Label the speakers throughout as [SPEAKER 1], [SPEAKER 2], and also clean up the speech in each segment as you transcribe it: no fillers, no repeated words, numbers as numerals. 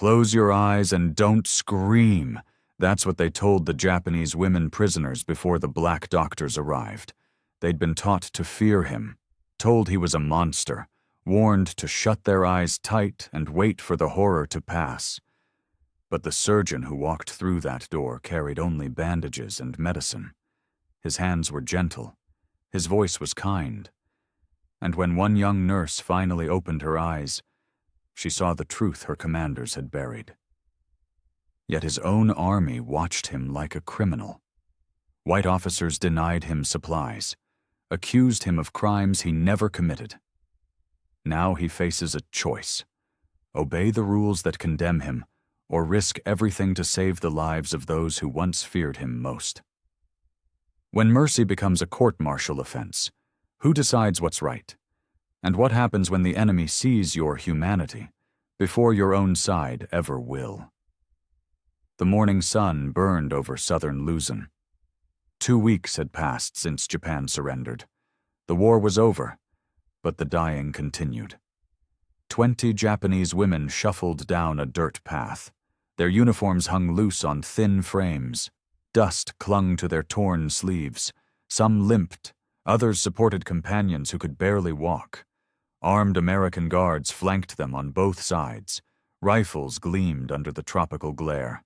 [SPEAKER 1] Close your eyes and don't scream. That's what they told the Japanese women prisoners before the black doctors arrived. They'd been taught to fear him, told he was a monster, warned to shut their eyes tight and wait for the horror to pass. But the surgeon who walked through that door carried only bandages and medicine. His hands were gentle. His voice was kind. And when one young nurse finally opened her eyes, she saw the truth her commanders had buried. Yet his own army watched him like a criminal. White officers denied him supplies, accused him of crimes he never committed. Now he faces a choice: obey the rules that condemn him, or risk everything to save the lives of those who once feared him most. When mercy becomes a court-martial offense, who decides what's right? And what happens when the enemy sees your humanity before your own side ever will? The morning sun burned over southern Luzon. 2 weeks had passed since Japan surrendered. The war was over, but the dying continued. 20 Japanese women shuffled down a dirt path. Their uniforms hung loose on thin frames. Dust clung to their torn sleeves. Some limped, others supported companions who could barely walk. Armed American guards flanked them on both sides. Rifles gleamed under the tropical glare.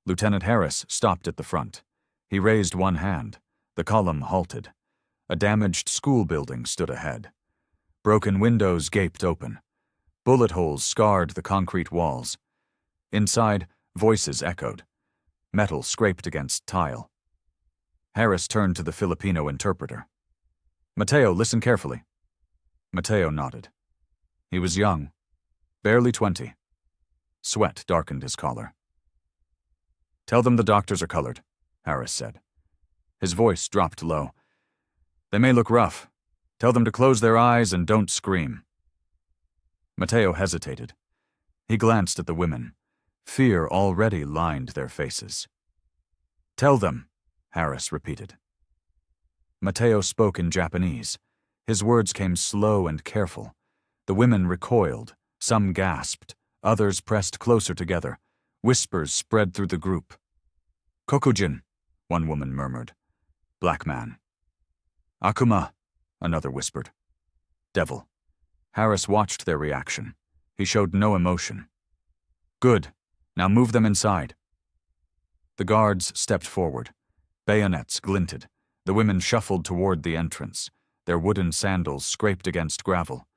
[SPEAKER 1] Lieutenant Harris stopped at the front. He raised one hand. The column halted. A damaged school building stood ahead. Broken windows gaped open. Bullet holes scarred the concrete walls. Inside, voices echoed. Metal scraped against tile. Harris turned to the Filipino interpreter. "Mateo, listen carefully." Mateo nodded. He was young, barely 20. Sweat darkened his collar. "Tell them the doctors are colored," Harris said. His voice dropped low. "They may look rough. Tell them to close their eyes and don't scream." Mateo hesitated. He glanced at the women. Fear already lined their faces. "Tell them," Harris repeated. Mateo spoke in Japanese. His words came slow and careful. The women recoiled. Some gasped. Others pressed closer together. Whispers spread through the group. "Kokujin," one woman murmured. "Black man." "Akuma," another whispered. "Devil." Harris watched their reaction. He showed no emotion. "Good. Now move them inside." The guards stepped forward. Bayonets glinted. The women shuffled toward the entrance. Their wooden sandals scraped against gravel.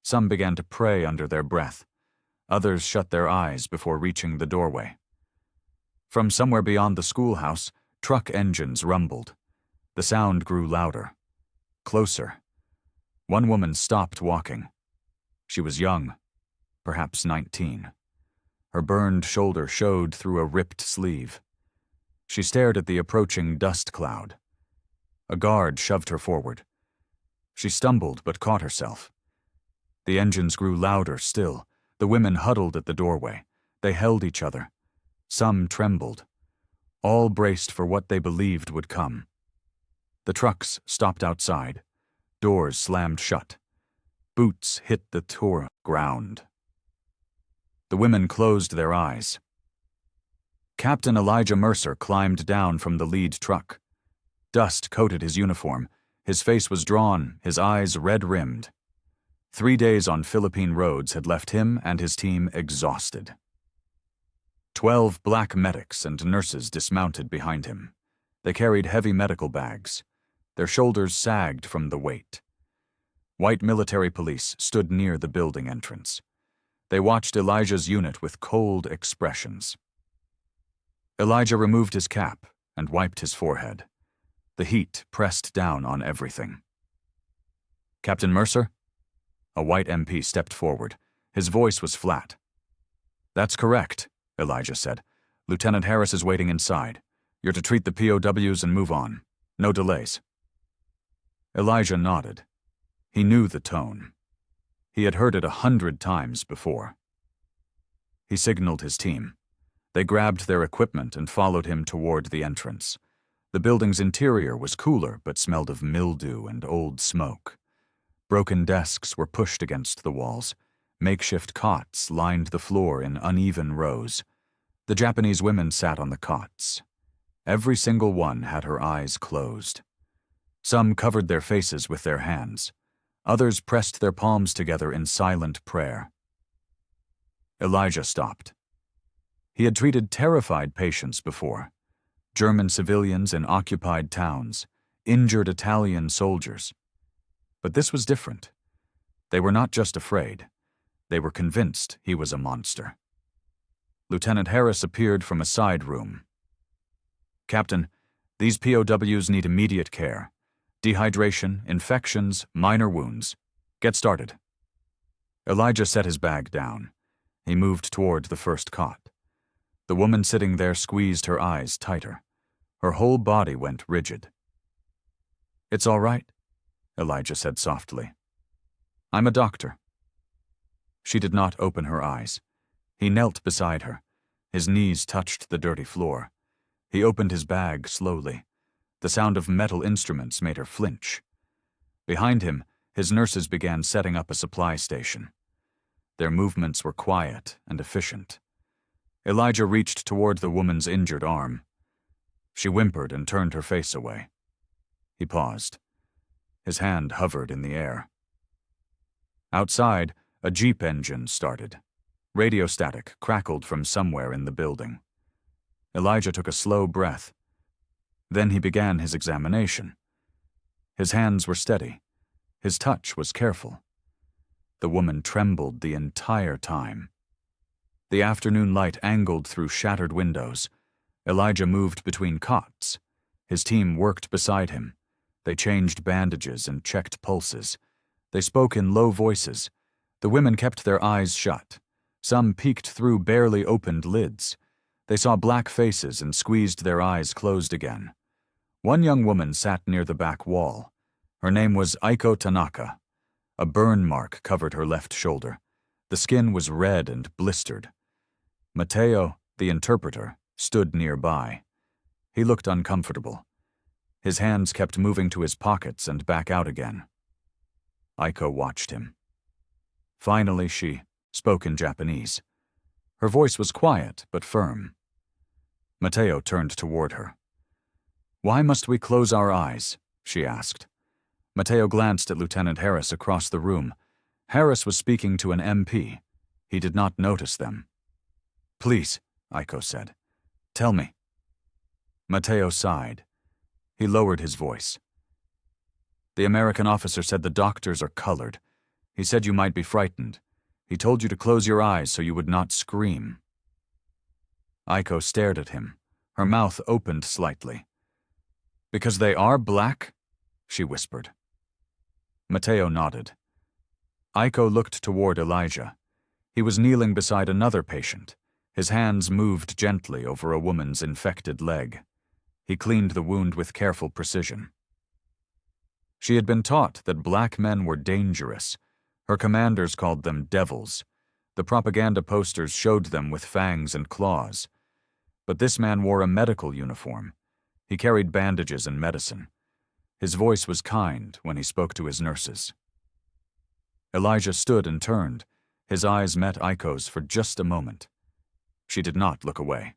[SPEAKER 1] Some began to pray under their breath. Others shut their eyes before reaching the doorway. From somewhere beyond the schoolhouse, truck engines rumbled. The sound grew louder. Closer. One woman stopped walking. She was young, perhaps 19. Her burned shoulder showed through a ripped sleeve. She stared at the approaching dust cloud. A guard shoved her forward. She stumbled but caught herself. The engines grew louder still. The women huddled at the doorway. They held each other. Some trembled. All braced for what they believed would come. The trucks stopped outside. Doors slammed shut. Boots hit the tour ground. The women closed their eyes. Captain Elijah Mercer climbed down from the lead truck. Dust coated his uniform. His face was drawn, his eyes red-rimmed. 3 days on Philippine roads had left him and his team exhausted. 12 black medics and nurses dismounted behind him. They carried heavy medical bags. Their shoulders sagged from the weight. White military police stood near the building entrance. They watched Elijah's unit with cold expressions. Elijah removed his cap and wiped his forehead. The heat pressed down on everything. "Captain Mercer?" A white MP stepped forward. His voice was flat. "That's correct," Elijah said. "Lieutenant Harris is waiting inside. You're to treat the POWs and move on. No delays." Elijah nodded. He knew the tone. He had heard it 100 times before. He signaled his team. They grabbed their equipment and followed him toward the entrance. The building's interior was cooler but smelled of mildew and old smoke. Broken desks were pushed against the walls. Makeshift cots lined the floor in uneven rows. The Japanese women sat on the cots. Every single one had her eyes closed. Some covered their faces with their hands. Others pressed their palms together in silent prayer. Elijah stopped. He had treated terrified patients before. German civilians in occupied towns, injured Italian soldiers. But this was different. They were not just afraid. They were convinced he was a monster. Lieutenant Harris appeared from a side room. "Captain, these POWs need immediate care. Dehydration, infections, minor wounds. Get started." Elijah set his bag down. He moved toward the first cot. The woman sitting there squeezed her eyes tighter. Her whole body went rigid. "It's all right," Elijah said softly. "I'm a doctor." She did not open her eyes. He knelt beside her. His knees touched the dirty floor. He opened his bag slowly. The sound of metal instruments made her flinch. Behind him, his nurses began setting up a supply station. Their movements were quiet and efficient. Elijah reached toward the woman's injured arm. She whimpered and turned her face away. He paused. His hand hovered in the air. Outside, a Jeep engine started. Radio static crackled from somewhere in the building. Elijah took a slow breath. Then he began his examination. His hands were steady. His touch was careful. The woman trembled the entire time. The afternoon light angled through shattered windows. Elijah moved between cots. His team worked beside him. They changed bandages and checked pulses. They spoke in low voices. The women kept their eyes shut. Some peeked through barely opened lids. They saw black faces and squeezed their eyes closed again. One young woman sat near the back wall. Her name was Aiko Tanaka. A burn mark covered her left shoulder. The skin was red and blistered. Mateo, the interpreter, stood nearby. He looked uncomfortable. His hands kept moving to his pockets and back out again. Aiko watched him. Finally, she spoke in Japanese. Her voice was quiet but firm. Mateo turned toward her. "Why must we close our eyes?" she asked. Mateo glanced at Lieutenant Harris across the room. Harris was speaking to an MP. He did not notice them. "Please," Aiko said. "Tell me." Mateo sighed. He lowered his voice. "The American officer said the doctors are colored. He said you might be frightened. He told you to close your eyes so you would not scream." Aiko stared at him. Her mouth opened slightly. "Because they are black?" she whispered. Mateo nodded. Aiko looked toward Elijah. He was kneeling beside another patient. His hands moved gently over a woman's infected leg. He cleaned the wound with careful precision. She had been taught that black men were dangerous. Her commanders called them devils. The propaganda posters showed them with fangs and claws. But this man wore a medical uniform. He carried bandages and medicine. His voice was kind when he spoke to his nurses. Elijah stood and turned. His eyes met Aiko's for just a moment. She did not look away.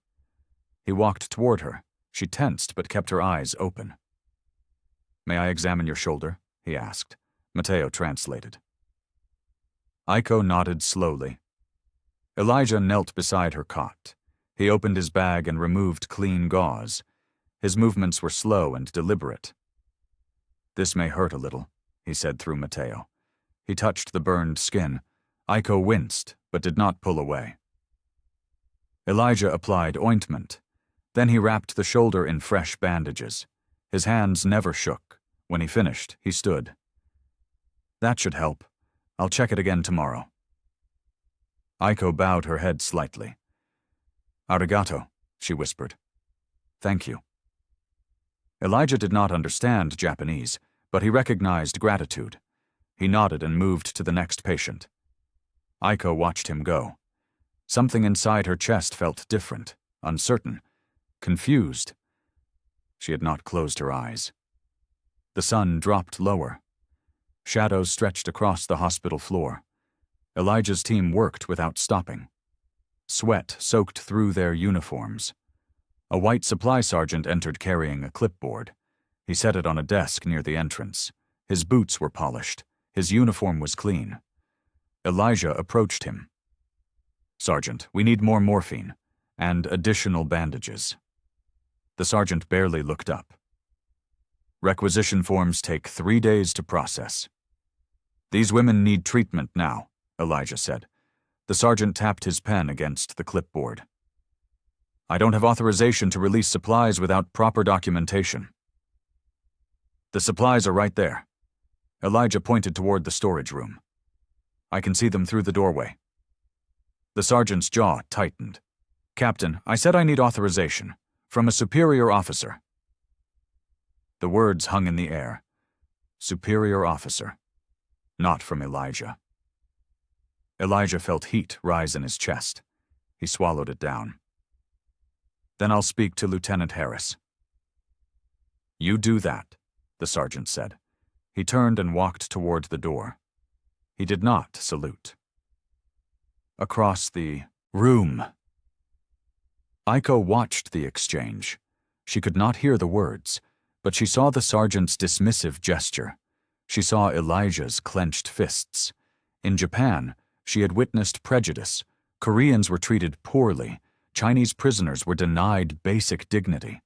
[SPEAKER 1] He walked toward her. She tensed but kept her eyes open. "May I examine your shoulder?" he asked. Mateo translated. Aiko nodded slowly. Elijah knelt beside her cot. He opened his bag and removed clean gauze. His movements were slow and deliberate. "This may hurt a little," he said through Mateo. He touched the burned skin. Aiko winced, but did not pull away. Elijah applied ointment. Then he wrapped the shoulder in fresh bandages. His hands never shook. When he finished, he stood. "That should help. I'll check it again tomorrow." Aiko bowed her head slightly. "Arigato," she whispered. "Thank you." Elijah did not understand Japanese, but he recognized gratitude. He nodded and moved to the next patient. Aiko watched him go. Something inside her chest felt different, uncertain, confused. She had not closed her eyes. The sun dropped lower. Shadows stretched across the hospital floor. Elijah's team worked without stopping. Sweat soaked through their uniforms. A white supply sergeant entered carrying a clipboard. He set it on a desk near the entrance. His boots were polished. His uniform was clean. Elijah approached him. "Sergeant, we need more morphine and additional bandages." The sergeant barely looked up. "Requisition forms take 3 days to process." "These women need treatment now," Elijah said. The sergeant tapped his pen against the clipboard. "I don't have authorization to release supplies without proper documentation." "The supplies are right there." Elijah pointed toward the storage room. "I can see them through the doorway." The sergeant's jaw tightened. "Captain, I said I need authorization. From a superior officer." The words hung in the air. Superior officer. Not from Elijah. Elijah felt heat rise in his chest. He swallowed it down. "Then I'll speak to Lieutenant Harris." "You do that," the sergeant said. He turned and walked toward the door. He did not salute. Across the room. Aiko watched the exchange. She could not hear the words, but she saw the sergeant's dismissive gesture. She saw Elijah's clenched fists. In Japan, she had witnessed prejudice. Koreans were treated poorly. Chinese prisoners were denied basic dignity.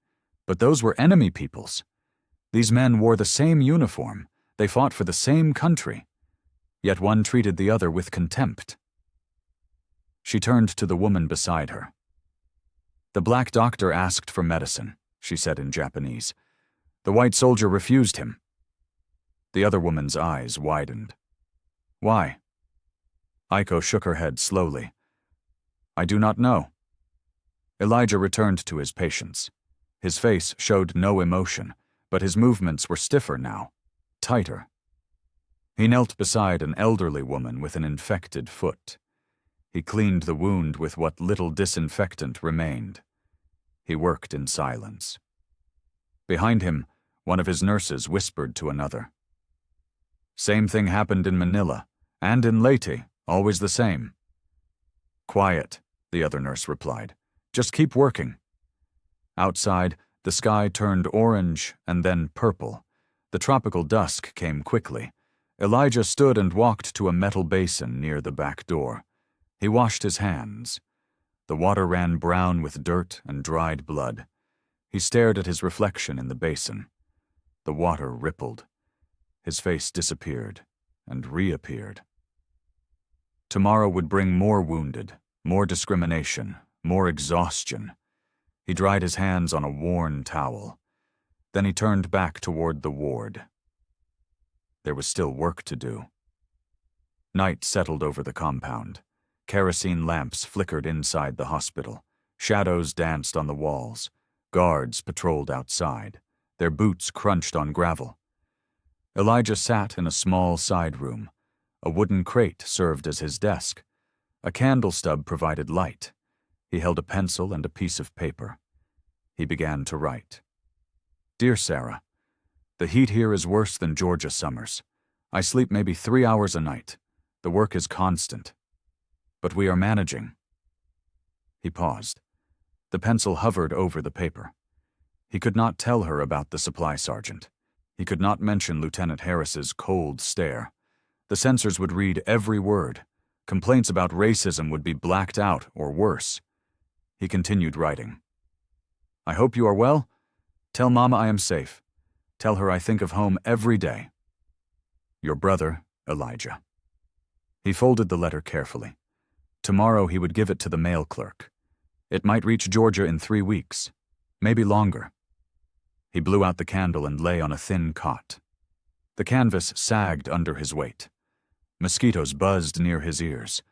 [SPEAKER 1] But those were enemy peoples. These men wore the same uniform. They fought for the same country. Yet one treated the other with contempt. She turned to the woman beside her. "The black doctor asked for medicine," she said in Japanese. "The white soldier refused him." The other woman's eyes widened. "Why?" Aiko shook her head slowly. "I do not know." Elijah returned to his patients. His face showed no emotion, but his movements were stiffer now, tighter. He knelt beside an elderly woman with an infected foot. He cleaned the wound with what little disinfectant remained. He worked in silence. Behind him, one of his nurses whispered to another. "Same thing happened in Manila, and in Leyte, always the same." "Quiet," the other nurse replied. "Just keep working." Outside, the sky turned orange and then purple. The tropical dusk came quickly. Elijah stood and walked to a metal basin near the back door. He washed his hands. The water ran brown with dirt and dried blood. He stared at his reflection in the basin. The water rippled. His face disappeared and reappeared. Tomorrow would bring more wounded, more discrimination, more exhaustion. He dried his hands on a worn towel. Then he turned back toward the ward. There was still work to do. Night settled over the compound. Kerosene lamps flickered inside the hospital. Shadows danced on the walls. Guards patrolled outside. Their boots crunched on gravel. Elijah sat in a small side room. A wooden crate served as his desk. A candle stub provided light. He held a pencil and a piece of paper. He began to write. "Dear Sarah, the heat here is worse than Georgia summers. I sleep maybe 3 hours a night. The work is constant. But we are managing." He paused. The pencil hovered over the paper. He could not tell her about the supply sergeant. He could not mention Lieutenant Harris's cold stare. The censors would read every word. Complaints about racism would be blacked out or worse. He continued writing. "I hope you are well. Tell Mama I am safe. Tell her I think of home every day. Your brother, Elijah." He folded the letter carefully. Tomorrow he would give it to the mail clerk. It might reach Georgia in 3 weeks, maybe longer. He blew out the candle and lay on a thin cot. The canvas sagged under his weight. Mosquitoes buzzed near his ears.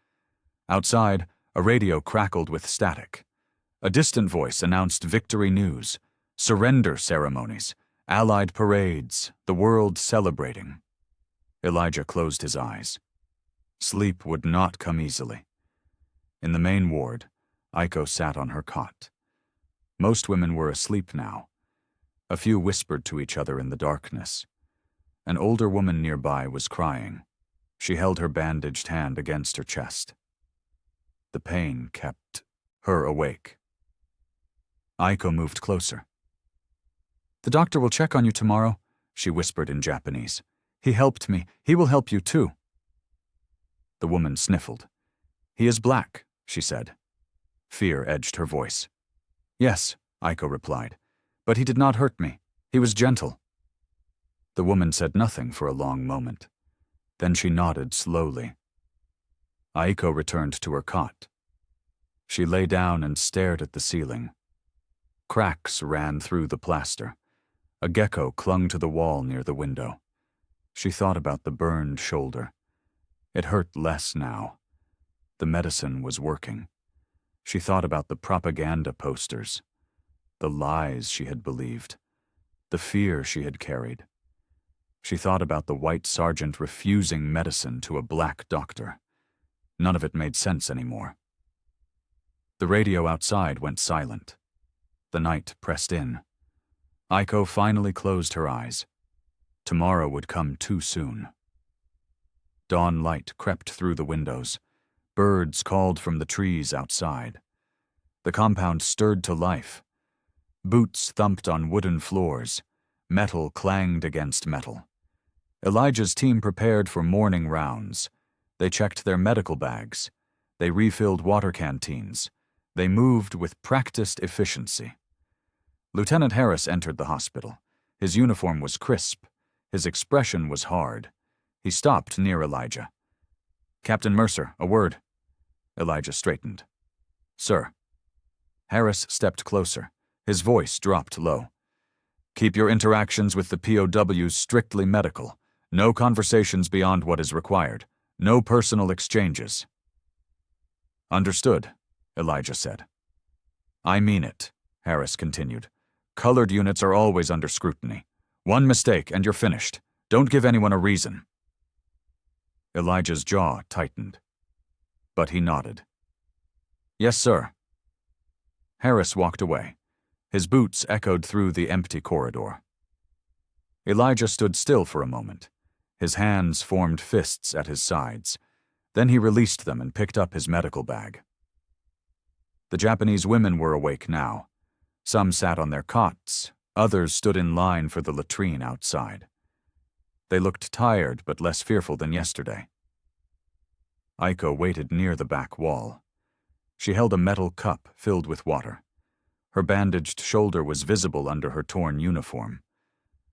[SPEAKER 1] Outside, a radio crackled with static. A distant voice announced victory news, surrender ceremonies, Allied parades, the world celebrating. Elijah closed his eyes. Sleep would not come easily. In the main ward, Aiko sat on her cot. Most women were asleep now. A few whispered to each other in the darkness. An older woman nearby was crying. She held her bandaged hand against her chest. The pain kept her awake. Aiko moved closer. "The doctor will check on you tomorrow," she whispered in Japanese. "He helped me. He will help you too." The woman sniffled. "He is black," she said. Fear edged her voice. "Yes," Aiko replied, "but he did not hurt me. He was gentle." The woman said nothing for a long moment. Then she nodded slowly. Aiko returned to her cot. She lay down and stared at the ceiling. Cracks ran through the plaster. A gecko clung to the wall near the window. She thought about the burned shoulder. It hurt less now. The medicine was working. She thought about the propaganda posters, the lies she had believed, the fear she had carried. She thought about the white sergeant refusing medicine to a black doctor. None of it made sense anymore. The radio outside went silent. The night pressed in. Aiko finally closed her eyes. Tomorrow would come too soon. Dawn light crept through the windows. Birds called from the trees outside. The compound stirred to life. Boots thumped on wooden floors. Metal clanged against metal. Elijah's team prepared for morning rounds. They checked their medical bags. They refilled water canteens. They moved with practiced efficiency. Lieutenant Harris entered the hospital. His uniform was crisp. His expression was hard. He stopped near Elijah. "Captain Mercer, a word." Elijah straightened. "Sir." Harris stepped closer. His voice dropped low. "Keep your interactions with the POWs strictly medical. No conversations beyond what is required. No personal exchanges." "Understood," Elijah said. "I mean it," Harris continued. "Colored units are always under scrutiny. One mistake and you're finished. Don't give anyone a reason." Elijah's jaw tightened. But he nodded. "Yes, sir." Harris walked away. His boots echoed through the empty corridor. Elijah stood still for a moment. His hands formed fists at his sides. Then he released them and picked up his medical bag. The Japanese women were awake now. Some sat on their cots. Others stood in line for the latrine outside. They looked tired but less fearful than yesterday. Aiko waited near the back wall. She held a metal cup filled with water. Her bandaged shoulder was visible under her torn uniform.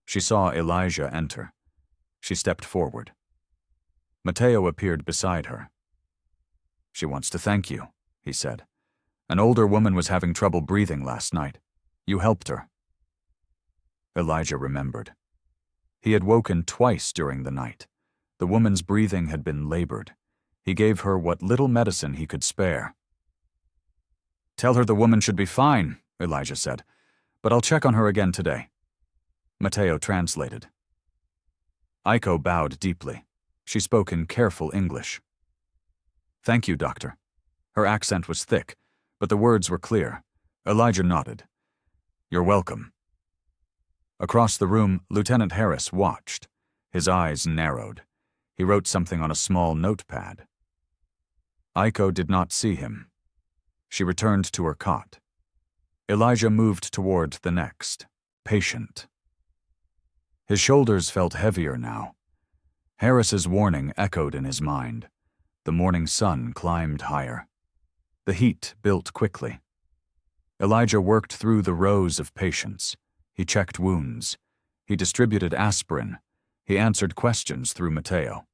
[SPEAKER 1] She saw Elijah enter. She stepped forward. Mateo appeared beside her. "She wants to thank you," he said. "An older woman was having trouble breathing last night. You helped her." Elijah remembered. He had woken twice during the night. The woman's breathing had been labored. He gave her what little medicine he could spare. "Tell her the woman should be fine," Elijah said, "but I'll check on her again today." Mateo translated. Aiko bowed deeply. She spoke in careful English. "Thank you, doctor." Her accent was thick, but the words were clear. Elijah nodded. "You're welcome." Across the room, Lieutenant Harris watched. His eyes narrowed. He wrote something on a small notepad. Aiko did not see him. She returned to her cot. Elijah moved toward the next, patient. His shoulders felt heavier now. Harris's warning echoed in his mind. The morning sun climbed higher. The heat built quickly. Elijah worked through the rows of patients. He checked wounds. He distributed aspirin. He answered questions through Mateo.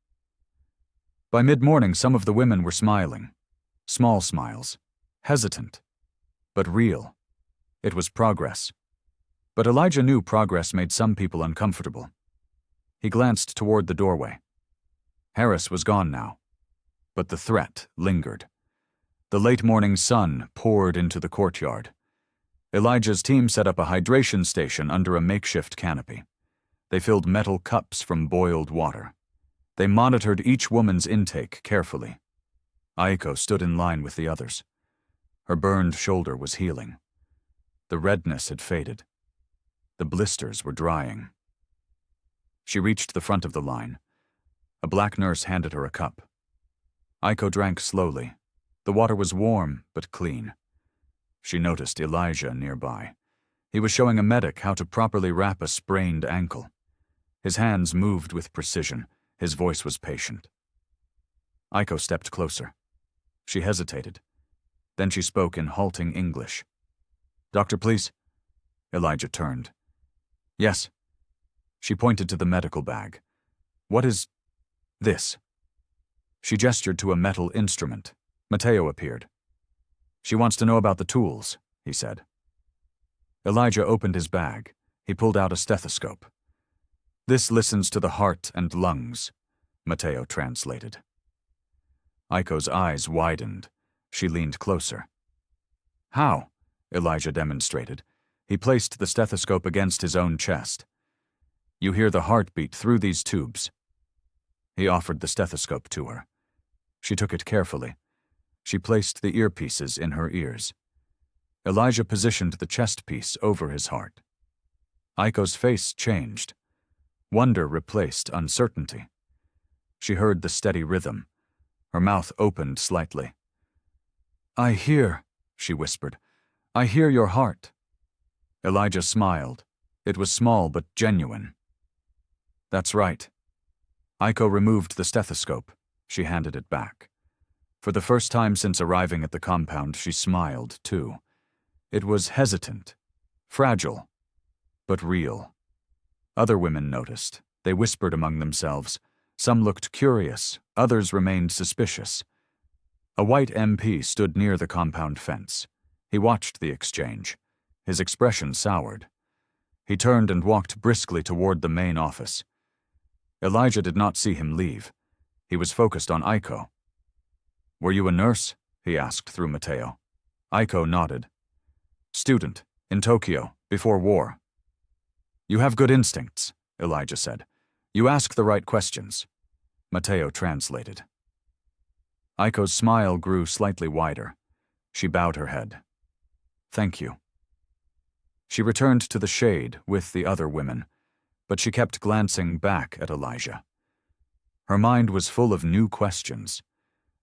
[SPEAKER 1] By mid-morning, some of the women were smiling. Small smiles. Hesitant. But real. It was progress. But Elijah knew progress made some people uncomfortable. He glanced toward the doorway. Harris was gone now. But the threat lingered. The late morning sun poured into the courtyard. Elijah's team set up a hydration station under a makeshift canopy. They filled metal cups from boiled water. They monitored each woman's intake carefully. Aiko stood in line with the others. Her burned shoulder was healing. The redness had faded. The blisters were drying. She reached the front of the line. A black nurse handed her a cup. Aiko drank slowly. The water was warm but clean. She noticed Elijah nearby. He was showing a medic how to properly wrap a sprained ankle. His hands moved with precision. His voice was patient. Aiko stepped closer. She hesitated. Then she spoke in halting English. "Doctor, please." Elijah turned. "Yes." She pointed to the medical bag. "What is this?" She gestured to a metal instrument. Mateo appeared. "She wants to know about the tools," he said. Elijah opened his bag. He pulled out a stethoscope. "This listens to the heart and lungs," Mateo translated. Aiko's eyes widened. She leaned closer. "How?" Elijah demonstrated. He placed the stethoscope against his own chest. "You hear the heartbeat through these tubes." He offered the stethoscope to her. She took it carefully. She placed the earpieces in her ears. Elijah positioned the chest piece over his heart. Aiko's face changed. Wonder replaced uncertainty. She heard the steady rhythm. Her mouth opened slightly. "I hear," she whispered. "I hear your heart." Elijah smiled. It was small but genuine. "That's right." Aiko removed the stethoscope. She handed it back. For the first time since arriving at the compound, she smiled, too. It was hesitant, fragile, but real. Other women noticed. They whispered among themselves. Some looked curious, others remained suspicious. A white MP stood near the compound fence. He watched the exchange. His expression soured. He turned and walked briskly toward the main office. Elijah did not see him leave. He was focused on Aiko. "Were you a nurse?" he asked through Mateo. Aiko nodded. "Student, in Tokyo, before war." "You have good instincts," Elijah said. "You ask the right questions." Mateo translated. Aiko's smile grew slightly wider. She bowed her head. "Thank you." She returned to the shade with the other women, but she kept glancing back at Elijah. Her mind was full of new questions.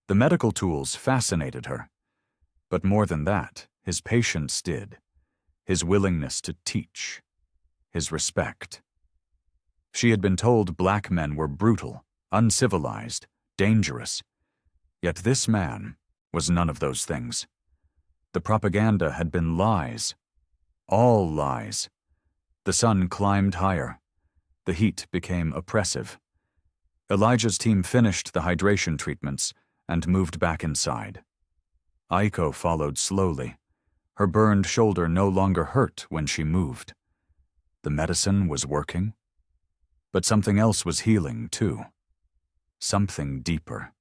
[SPEAKER 1] The medical tools fascinated her. But more than that, his patience did. His willingness to teach. His respect. She had been told black men were brutal, uncivilized, dangerous. Yet this man was none of those things. The propaganda had been lies. All lies. The sun climbed higher. The heat became oppressive. Elijah's team finished the hydration treatments and moved back inside. Aiko followed slowly. Her burned shoulder no longer hurt when she moved. The medicine was working. But something else was healing, too. Something deeper.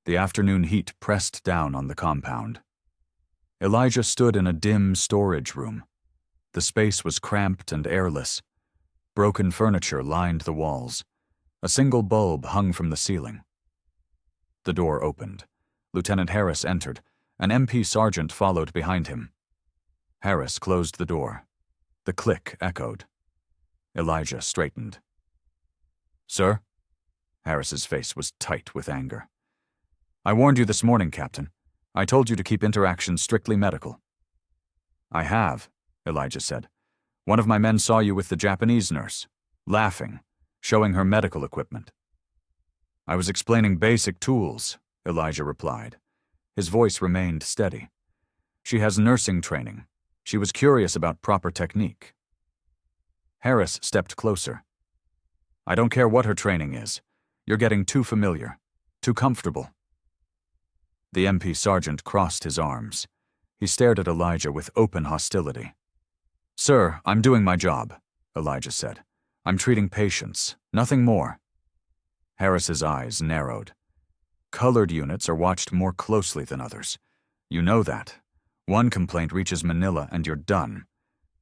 [SPEAKER 1] The afternoon heat pressed down on the compound. Elijah stood in a dim storage room. The space was cramped and airless. Broken furniture lined the walls. A single bulb hung from the ceiling. The door opened. Lieutenant Harris entered. An MP sergeant followed behind him. Harris closed the door. The click echoed. Elijah straightened. "Sir?" Harris's face was tight with anger. "I warned you this morning, Captain. I told you to keep interactions strictly medical." "I have," Elijah said. "One of my men saw you with the Japanese nurse, laughing, showing her medical equipment." "I was explaining basic tools," Elijah replied. His voice remained steady. "She has nursing training. She was curious about proper technique." Harris stepped closer. "I don't care what her training is. You're getting too familiar, too comfortable." The MP sergeant crossed his arms. He stared at Elijah with open hostility. "Sir, I'm doing my job," Elijah said. "I'm treating patients, nothing more." Harris's eyes narrowed. Colored units are watched more closely than others. You know that. One complaint reaches Manila and you're done.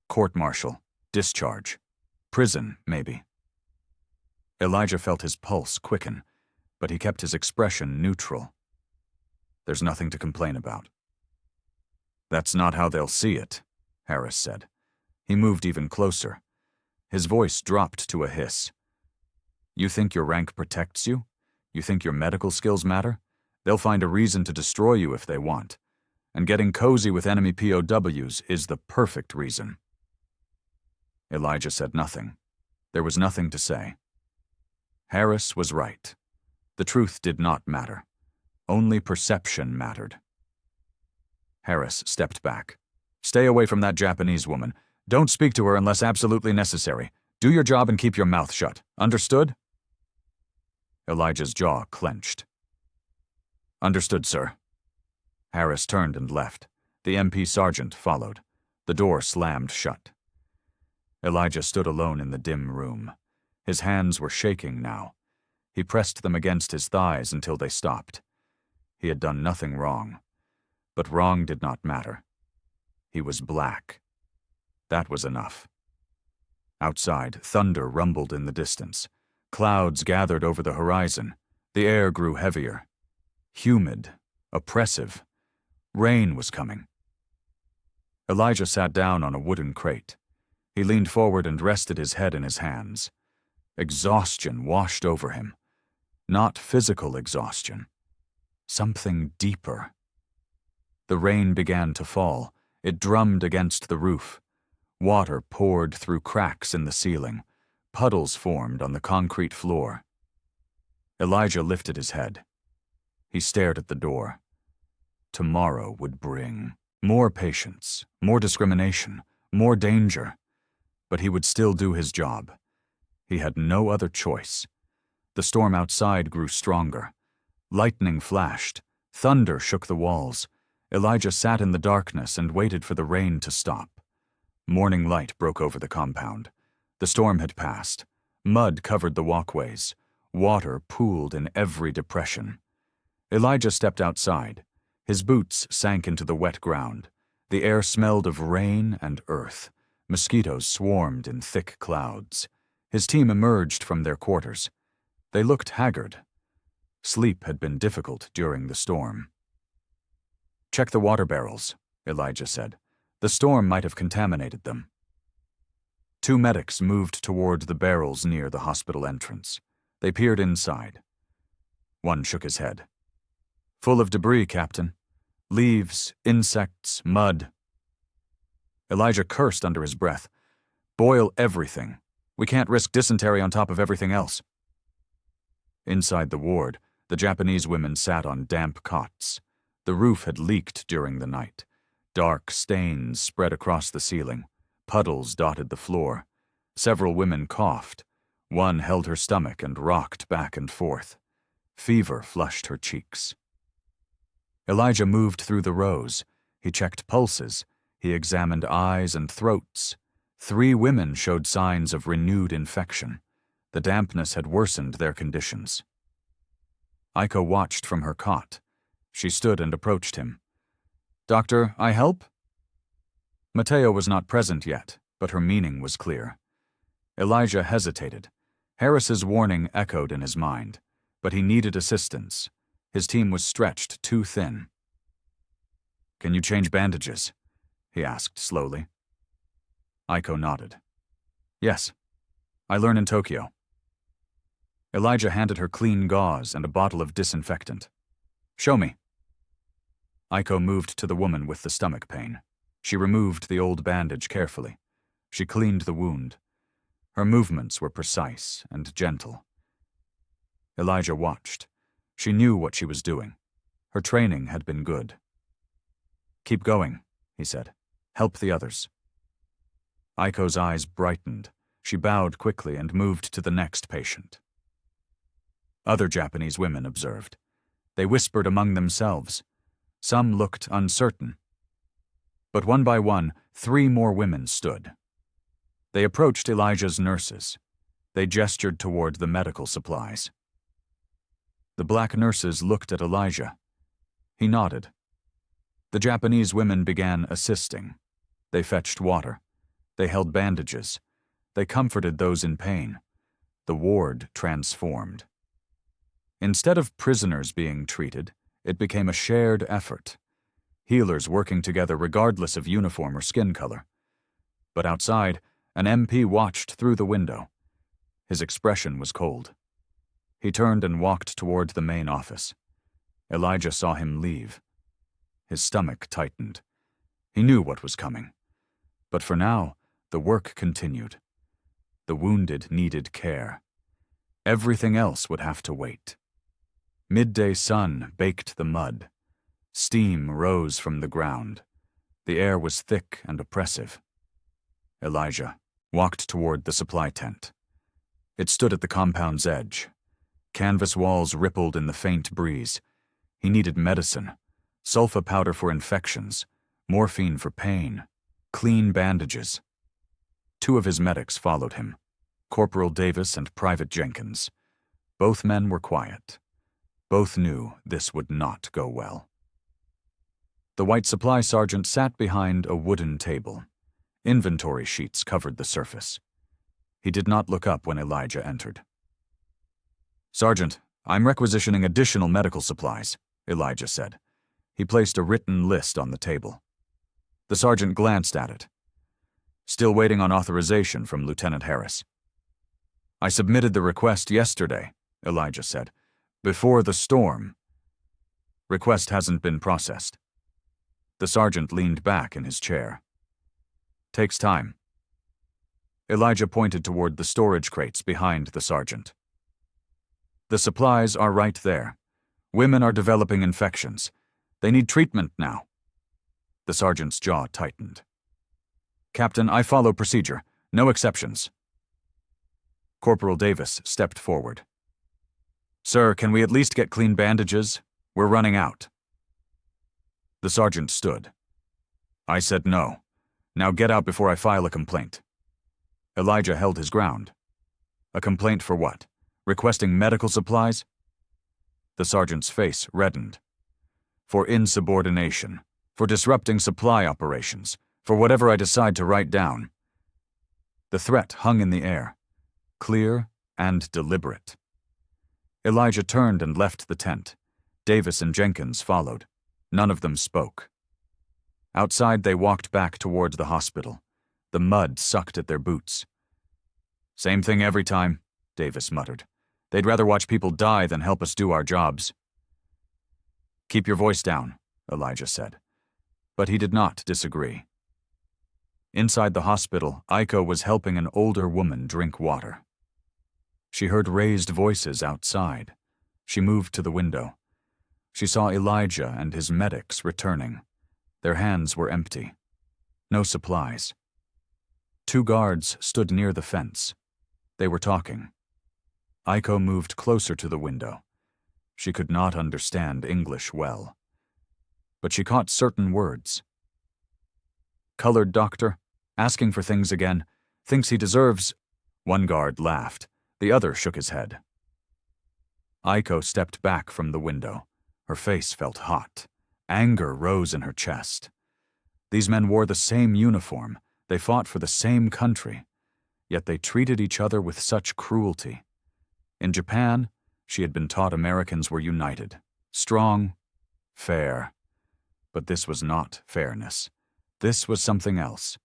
[SPEAKER 1] Court-martial, discharge, prison, maybe. Elijah felt his pulse quicken, but he kept his expression neutral. "There's nothing to complain about." "That's not how they'll see it," Harris said. He moved even closer. His voice dropped to a hiss. "You think your rank protects you? You think your medical skills matter? They'll find a reason to destroy you if they want. And getting cozy with enemy POWs is the perfect reason. Elijah said nothing. There was nothing to say. Harris was right. The truth did not matter. Only perception mattered. Harris stepped back. Stay away from that Japanese woman. Don't speak to her unless absolutely necessary. Do your job and keep your mouth shut. Understood? Elijah's jaw clenched. Understood, sir. Harris turned and left. The MP sergeant followed. The door slammed shut. Elijah stood alone in the dim room. His hands were shaking now. He pressed them against his thighs until they stopped. He had done nothing wrong. But wrong did not matter. He was black. That was enough. Outside, thunder rumbled in the distance. Clouds gathered over the horizon. The air grew heavier. Humid. Oppressive. Rain was coming. Elijah sat down on a wooden crate. He leaned forward and rested his head in his hands. Exhaustion washed over him. Not physical exhaustion. Something deeper. The rain began to fall. It drummed against the roof. Water poured through cracks in the ceiling. Puddles formed on the concrete floor. Elijah lifted his head. He stared at the door. Tomorrow would bring more patients, more discrimination, more danger. But he would still do his job. He had no other choice. The storm outside grew stronger. Lightning flashed. Thunder shook the walls. Elijah sat in the darkness and waited for the rain to stop. Morning light broke over the compound. The storm had passed. Mud covered the walkways. Water pooled in every depression. Elijah stepped outside. His boots sank into the wet ground. The air smelled of rain and earth. Mosquitoes swarmed in thick clouds. His team emerged from their quarters. They looked haggard. Sleep had been difficult during the storm. Check the water barrels, Elijah said. The storm might have contaminated them. 2 medics moved toward the barrels near the hospital entrance. They peered inside. One shook his head. Full of debris, Captain. Leaves, insects, mud. Elijah cursed under his breath. Boil everything. We can't risk dysentery on top of everything else. Inside the ward, the Japanese women sat on damp cots. The roof had leaked during the night. Dark stains spread across the ceiling. Puddles dotted the floor. Several women coughed. One held her stomach and rocked back and forth. Fever flushed her cheeks. Elijah moved through the rows. He checked pulses. He examined eyes and throats. 3 women showed signs of renewed infection. The dampness had worsened their conditions. Aiko watched from her cot. She stood and approached him. Doctor, I help? Mateo was not present yet, but her meaning was clear. Elijah hesitated. Harris's warning echoed in his mind, but he needed assistance. His team was stretched too thin. Can you change bandages? He asked slowly. Aiko nodded. Yes, I learn in Tokyo. Elijah handed her clean gauze and a bottle of disinfectant. Show me. Aiko moved to the woman with the stomach pain. She removed the old bandage carefully. She cleaned the wound. Her movements were precise and gentle. Elijah watched. She knew what she was doing. Her training had been good. Keep going, he said. Help the others. Aiko's eyes brightened. She bowed quickly and moved to the next patient. Other Japanese women observed. They whispered among themselves. Some looked uncertain. But one by one, 3 more women stood. They approached Elijah's nurses. They gestured toward the medical supplies. The black nurses looked at Elijah. He nodded. The Japanese women began assisting. They fetched water. They held bandages. They comforted those in pain. The ward transformed. Instead of prisoners being treated, it became a shared effort. Healers working together regardless of uniform or skin color. But outside, an MP watched through the window. His expression was cold. He turned and walked toward the main office. Elijah saw him leave. His stomach tightened. He knew what was coming. But for now, the work continued. The wounded needed care. Everything else would have to wait. Midday sun baked the mud. Steam rose from the ground. The air was thick and oppressive. Elijah walked toward the supply tent. It stood at the compound's edge. Canvas walls rippled in the faint breeze. He needed medicine, sulfa powder for infections, morphine for pain, clean bandages. 2 of his medics followed him, Corporal Davis and Private Jenkins. Both men were quiet. Both knew this would not go well. The white supply sergeant sat behind a wooden table. Inventory sheets covered the surface. He did not look up when Elijah entered. "Sergeant, I'm requisitioning additional medical supplies," Elijah said. He placed a written list on the table. The sergeant glanced at it. "Still waiting on authorization from Lieutenant Harris." "I submitted the request yesterday," Elijah said. "Before the storm. Request hasn't been processed." The sergeant leaned back in his chair. "Takes time." Elijah pointed toward the storage crates behind the sergeant. "The supplies are right there. Women are developing infections. They need treatment now." The sergeant's jaw tightened. "Captain, I follow procedure. No exceptions." Corporal Davis stepped forward. "Sir, can we at least get clean bandages? We're running out." The sergeant stood. "I said no. Now get out before I file a complaint." Elijah held his ground. "A complaint for what? Requesting medical supplies?" The sergeant's face reddened. "For insubordination, for disrupting supply operations, for whatever I decide to write down." The threat hung in the air, clear and deliberate. Elijah turned and left the tent. Davis and Jenkins followed. None of them spoke. Outside, they walked back toward the hospital. The mud sucked at their boots. "Same thing every time," Davis muttered. "They'd rather watch people die than help us do our jobs." "Keep your voice down," Elijah said. But he did not disagree. Inside the hospital, Aiko was helping an older woman drink water. She heard raised voices outside. She moved to the window. She saw Elijah and his medics returning. Their hands were empty. No supplies. 2 guards stood near the fence. They were talking. Aiko moved closer to the window. She could not understand English well. But she caught certain words. "Colored doctor, asking for things again, thinks he deserves—" One guard laughed. The other shook his head. Aiko stepped back from the window. Her face felt hot. Anger rose in her chest. These men wore the same uniform. They fought for the same country. Yet they treated each other with such cruelty. In Japan, she had been taught Americans were united, strong, fair. But this was not fairness. This was something else.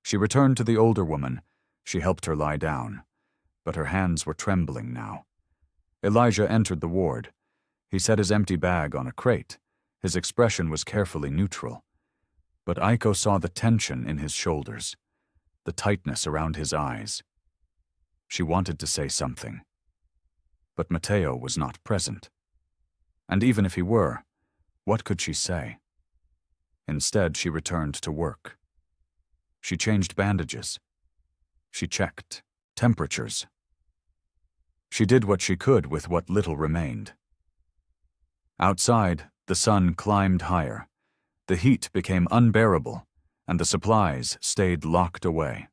[SPEAKER 1] She returned to the older woman. She helped her lie down. But her hands were trembling now. Elijah entered the ward. He set his empty bag on a crate. His expression was carefully neutral. But Aiko saw the tension in his shoulders, the tightness around his eyes. She wanted to say something. But Mateo was not present. And even if he were, what could she say? Instead, she returned to work. She changed bandages. She checked temperatures. She did what she could with what little remained. Outside, the sun climbed higher. The heat became unbearable, and the supplies stayed locked away.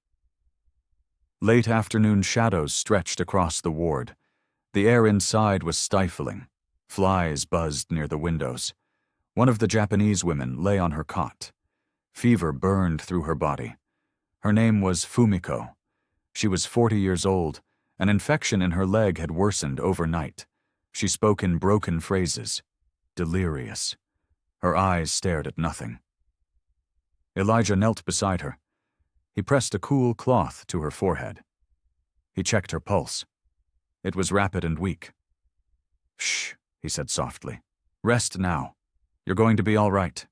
[SPEAKER 1] Late afternoon shadows stretched across the ward. The air inside was stifling. Flies buzzed near the windows. One of the Japanese women lay on her cot. Fever burned through her body. Her name was Fumiko. She was 40 years old. An infection in her leg had worsened overnight. She spoke in broken phrases, delirious. Her eyes stared at nothing. Elijah knelt beside her. He pressed a cool cloth to her forehead. He checked her pulse. It was rapid and weak, Shh, he said softly. Rest now. You're going to be all right.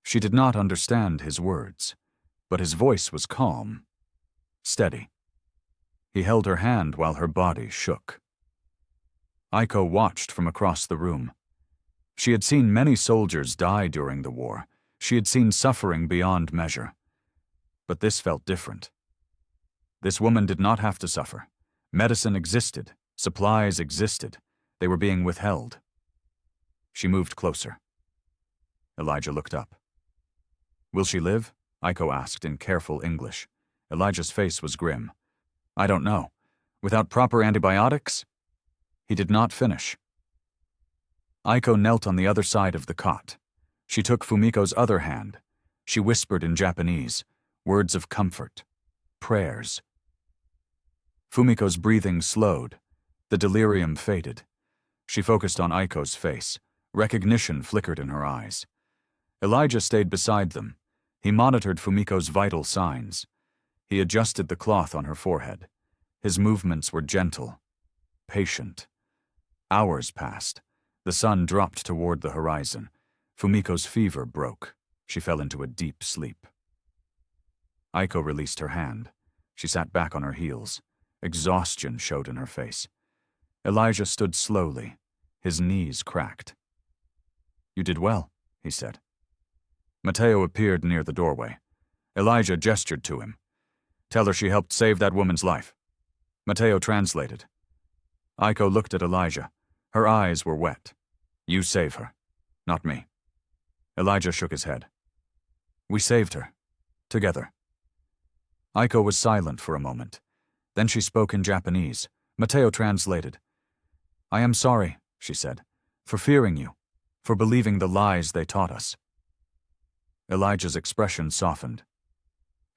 [SPEAKER 1] She did not understand his words, but his voice was calm, steady. He held her hand while her body shook. Aiko watched from across the room. She had seen many soldiers die during the war. She had seen suffering beyond measure. But this felt different. This woman did not have to suffer. Medicine existed. Supplies existed. They were being withheld. She moved closer. Elijah looked up. Will she live? Aiko asked in careful English. Elijah's face was grim. I don't know. Without proper antibiotics? He did not finish. Aiko knelt on the other side of the cot. She took Fumiko's other hand. She whispered in Japanese, words of comfort, prayers. Fumiko's breathing slowed. The delirium faded. She focused on Aiko's face. Recognition flickered in her eyes. Elijah stayed beside them. He monitored Fumiko's vital signs. He adjusted the cloth on her forehead. His movements were gentle, patient. Hours passed. The sun dropped toward the horizon. Fumiko's fever broke. She fell into a deep sleep. Aiko released her hand. She sat back on her heels. Exhaustion showed in her face. Elijah stood slowly. His knees cracked. You did well, he said. Mateo appeared near the doorway. Elijah gestured to him. Tell her she helped save that woman's life. Mateo translated. Aiko looked at Elijah. Her eyes were wet. You save her, not me. Elijah shook his head. We saved her. Together. Aiko was silent for a moment. Then she spoke in Japanese. Mateo translated. I am sorry, she said, for fearing you, for believing the lies they taught us. Elijah's expression softened.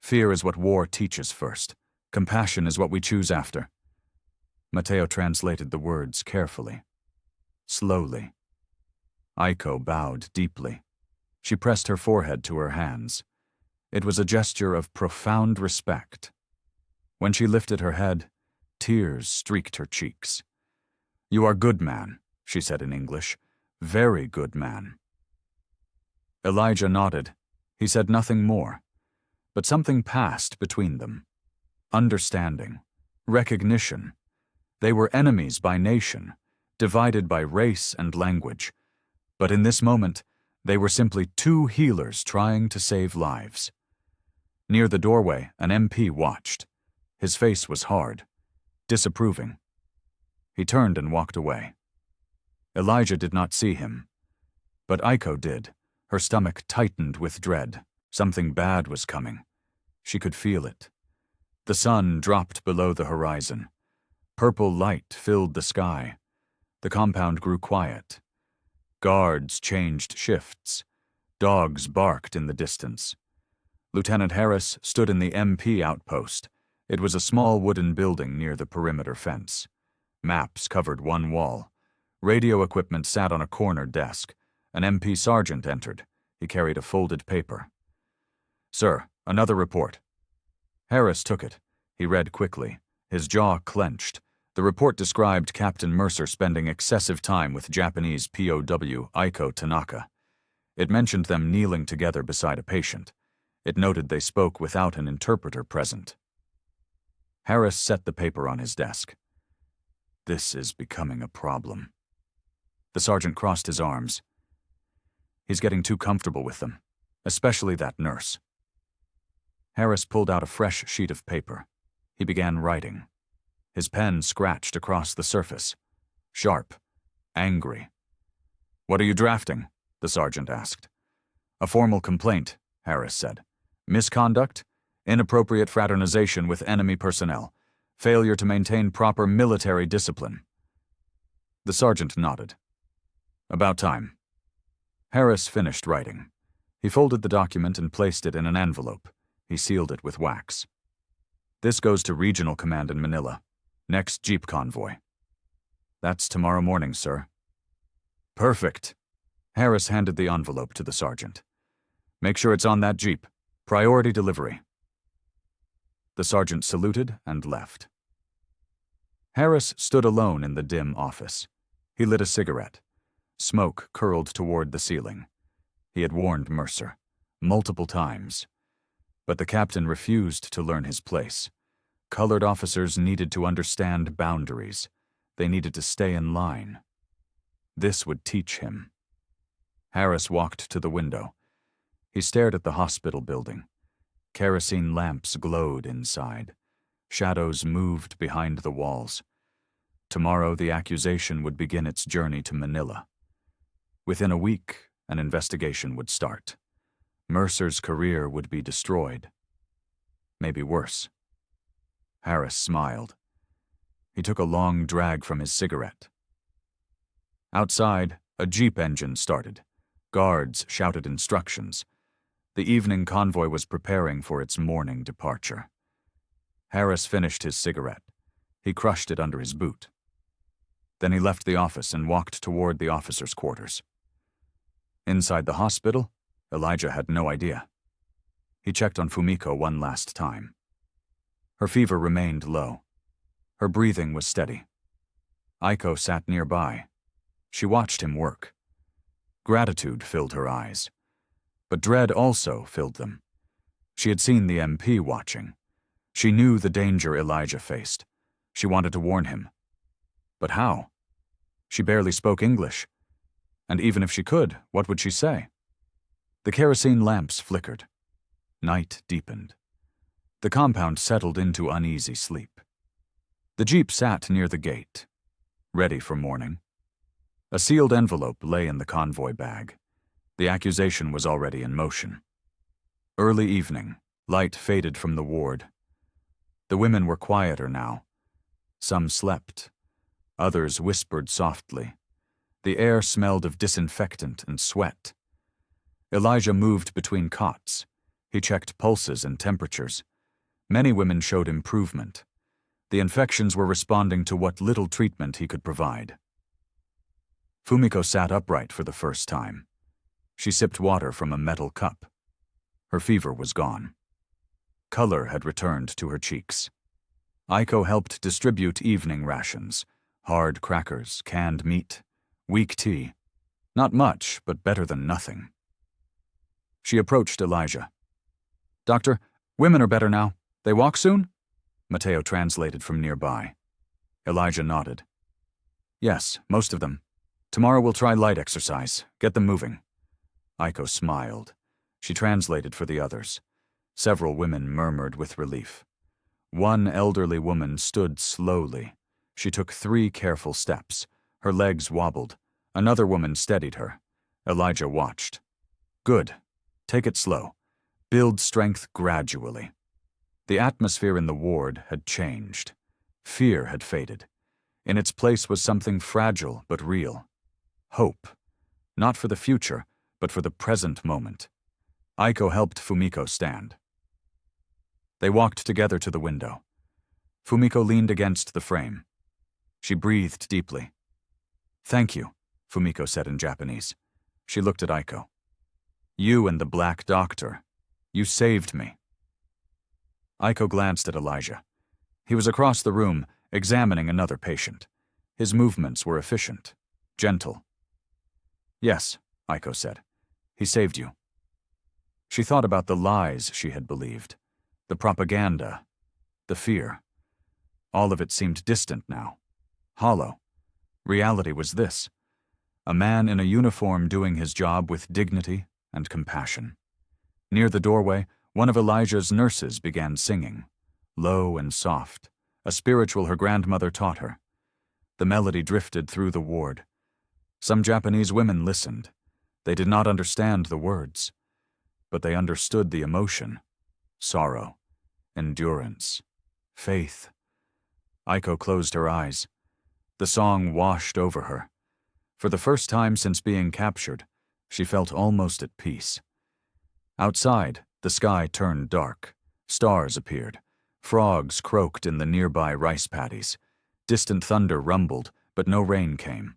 [SPEAKER 1] Fear is what war teaches first. Compassion is what we choose after. Mateo translated the words carefully. Slowly. Aiko bowed deeply. She pressed her forehead to her hands. It was a gesture of profound respect. When she lifted her head, tears streaked her cheeks. You are good man, she said in English. Very good man. Elijah nodded. He said nothing more. But something passed between them. Understanding. Recognition. They were enemies by nation, divided by race and language. But in this moment, they were simply two healers trying to save lives. Near the doorway, an MP watched. His face was hard, disapproving. He turned and walked away. Elijah did not see him. But Aiko did. Her stomach tightened with dread. Something bad was coming. She could feel it. The sun dropped below the horizon. Purple light filled the sky. The compound grew quiet. Guards changed shifts. Dogs barked in the distance. Lieutenant Harris stood in the MP outpost. It was a small wooden building near the perimeter fence. Maps covered one wall. Radio equipment sat on a corner desk. An MP sergeant entered. He carried a folded paper. Sir, another report. Harris took it. He read quickly. His jaw clenched. The report described Captain Mercer spending excessive time with Japanese POW Aiko Tanaka. It mentioned them kneeling together beside a patient. It noted they spoke without an interpreter present. Harris set the paper on his desk. This is becoming a problem. The sergeant crossed his arms. He's getting too comfortable with them, especially that nurse. Harris pulled out a fresh sheet of paper. He began writing. His pen scratched across the surface. Sharp. Angry. What are you drafting? The sergeant asked. A formal complaint, Harris said. Misconduct, inappropriate fraternization with enemy personnel, failure to maintain proper military discipline. The sergeant nodded. About time. Harris finished writing. He folded the document and placed it in an envelope. He sealed it with wax. This goes to Regional Command in Manila. Next Jeep convoy. That's tomorrow morning, sir. Perfect. Harris handed the envelope to the sergeant. Make sure it's on that Jeep. Priority delivery. The sergeant saluted and left. Harris stood alone in the dim office. He lit a cigarette. Smoke curled toward the ceiling. He had warned Mercer multiple times. But the captain refused to learn his place. Colored officers needed to understand boundaries. They needed to stay in line. This would teach him. Harris walked to the window. He stared at the hospital building. Kerosene lamps glowed inside. Shadows moved behind the walls. Tomorrow, the accusation would begin its journey to Manila. Within a week, an investigation would start. Mercer's career would be destroyed. Maybe worse. Harris smiled. He took a long drag from his cigarette. Outside, a jeep engine started. Guards shouted instructions. The evening convoy was preparing for its morning departure. Harris finished his cigarette. He crushed it under his boot. Then he left the office and walked toward the officers' quarters. Inside the hospital, Elijah had no idea. He checked on Fumiko one last time. Her fever remained low. Her breathing was steady. Aiko sat nearby. She watched him work. Gratitude filled her eyes. But dread also filled them. She had seen the MP watching. She knew the danger Elijah faced. She wanted to warn him. But how? She barely spoke English. And even if she could, what would she say? The kerosene lamps flickered. Night deepened. The compound settled into uneasy sleep. The jeep sat near the gate, ready for morning. A sealed envelope lay in the convoy bag. The accusation was already in motion. Early evening, light faded from the ward. The women were quieter now. Some slept. Others whispered softly. The air smelled of disinfectant and sweat. Elijah moved between cots. He checked pulses and temperatures. Many women showed improvement. The infections were responding to what little treatment he could provide. Fumiko sat upright for the first time. She sipped water from a metal cup. Her fever was gone. Color had returned to her cheeks. Aiko helped distribute evening rations, hard crackers, canned meat, weak tea. Not much, but better than nothing. She approached Elijah. "Doctor, women are better now. They walk soon?" Mateo translated from nearby. Elijah nodded. "Yes, most of them. Tomorrow we'll try light exercise. Get them moving." Aiko smiled. She translated for the others. Several women murmured with relief. One elderly woman stood slowly. She took 3 careful steps. Her legs wobbled. Another woman steadied her. Elijah watched. "Good. Take it slow. Build strength gradually." The atmosphere in the ward had changed. Fear had faded. In its place was something fragile but real. Hope. Not for the future, but for the present moment. Aiko helped Fumiko stand. They walked together to the window. Fumiko leaned against the frame. She breathed deeply. "Thank you," Fumiko said in Japanese. She looked at Aiko. "You and the Black Doctor. You saved me." Aiko glanced at Elijah. He was across the room, examining another patient. His movements were efficient, gentle. "Yes," Aiko said. "He saved you." She thought about the lies she had believed, the propaganda, the fear. All of it seemed distant now, hollow. Reality was this: a man in a uniform doing his job with dignity and compassion. Near the doorway, one of Elijah's nurses began singing, low and soft, a spiritual her grandmother taught her. The melody drifted through the ward. Some Japanese women listened. They did not understand the words, but they understood the emotion: sorrow, endurance, faith. Aiko closed her eyes. The song washed over her. For the first time since being captured, she felt almost at peace. Outside, the sky turned dark. Stars appeared. Frogs croaked in the nearby rice paddies. Distant thunder rumbled, but no rain came.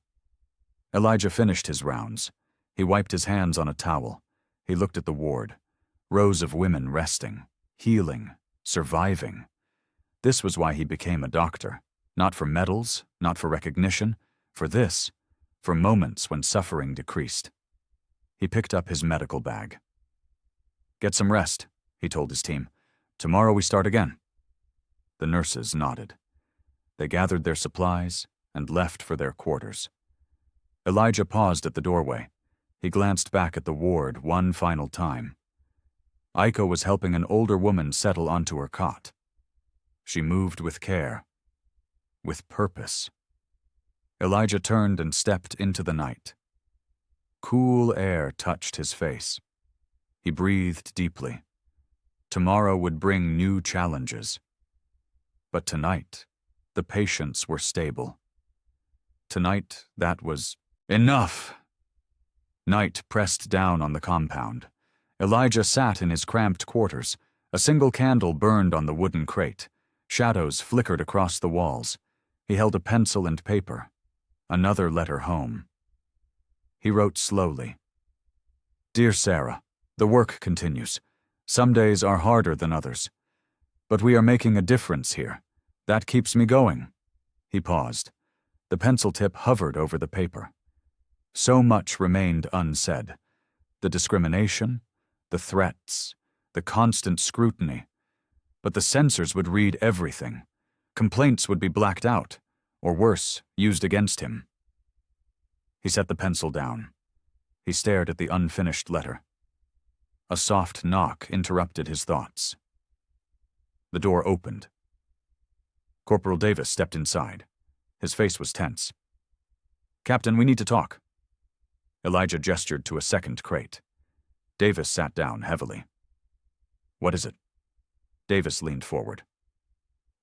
[SPEAKER 1] Elijah finished his rounds. He wiped his hands on a towel. He looked at the ward. Rows of women resting, healing, surviving. This was why he became a doctor. Not for medals, not for recognition. For this, for moments when suffering decreased. He picked up his medical bag. "Get some rest," he told his team. "Tomorrow we start again." The nurses nodded. They gathered their supplies and left for their quarters. Elijah paused at the doorway. He glanced back at the ward one final time. Aiko was helping an older woman settle onto her cot. She moved with care, with purpose. Elijah turned and stepped into the night. Cool air touched his face. He breathed deeply. Tomorrow would bring new challenges. But tonight, the patients were stable. Tonight, that was enough. Night pressed down on the compound. Elijah sat in his cramped quarters. A single candle burned on the wooden crate. Shadows flickered across the walls. He held a pencil and paper. Another letter home. He wrote slowly. "Dear Sarah, the work continues. Some days are harder than others. But we are making a difference here. That keeps me going." He paused. The pencil tip hovered over the paper. So much remained unsaid. The discrimination, the threats, the constant scrutiny. But the censors would read everything. Complaints would be blacked out, or worse, used against him. He set the pencil down. He stared at the unfinished letter. A soft knock interrupted his thoughts. The door opened. Corporal Davis stepped inside. His face was tense. "Captain, we need to talk." Elijah gestured to a second crate. Davis sat down heavily. "What is it?" Davis leaned forward.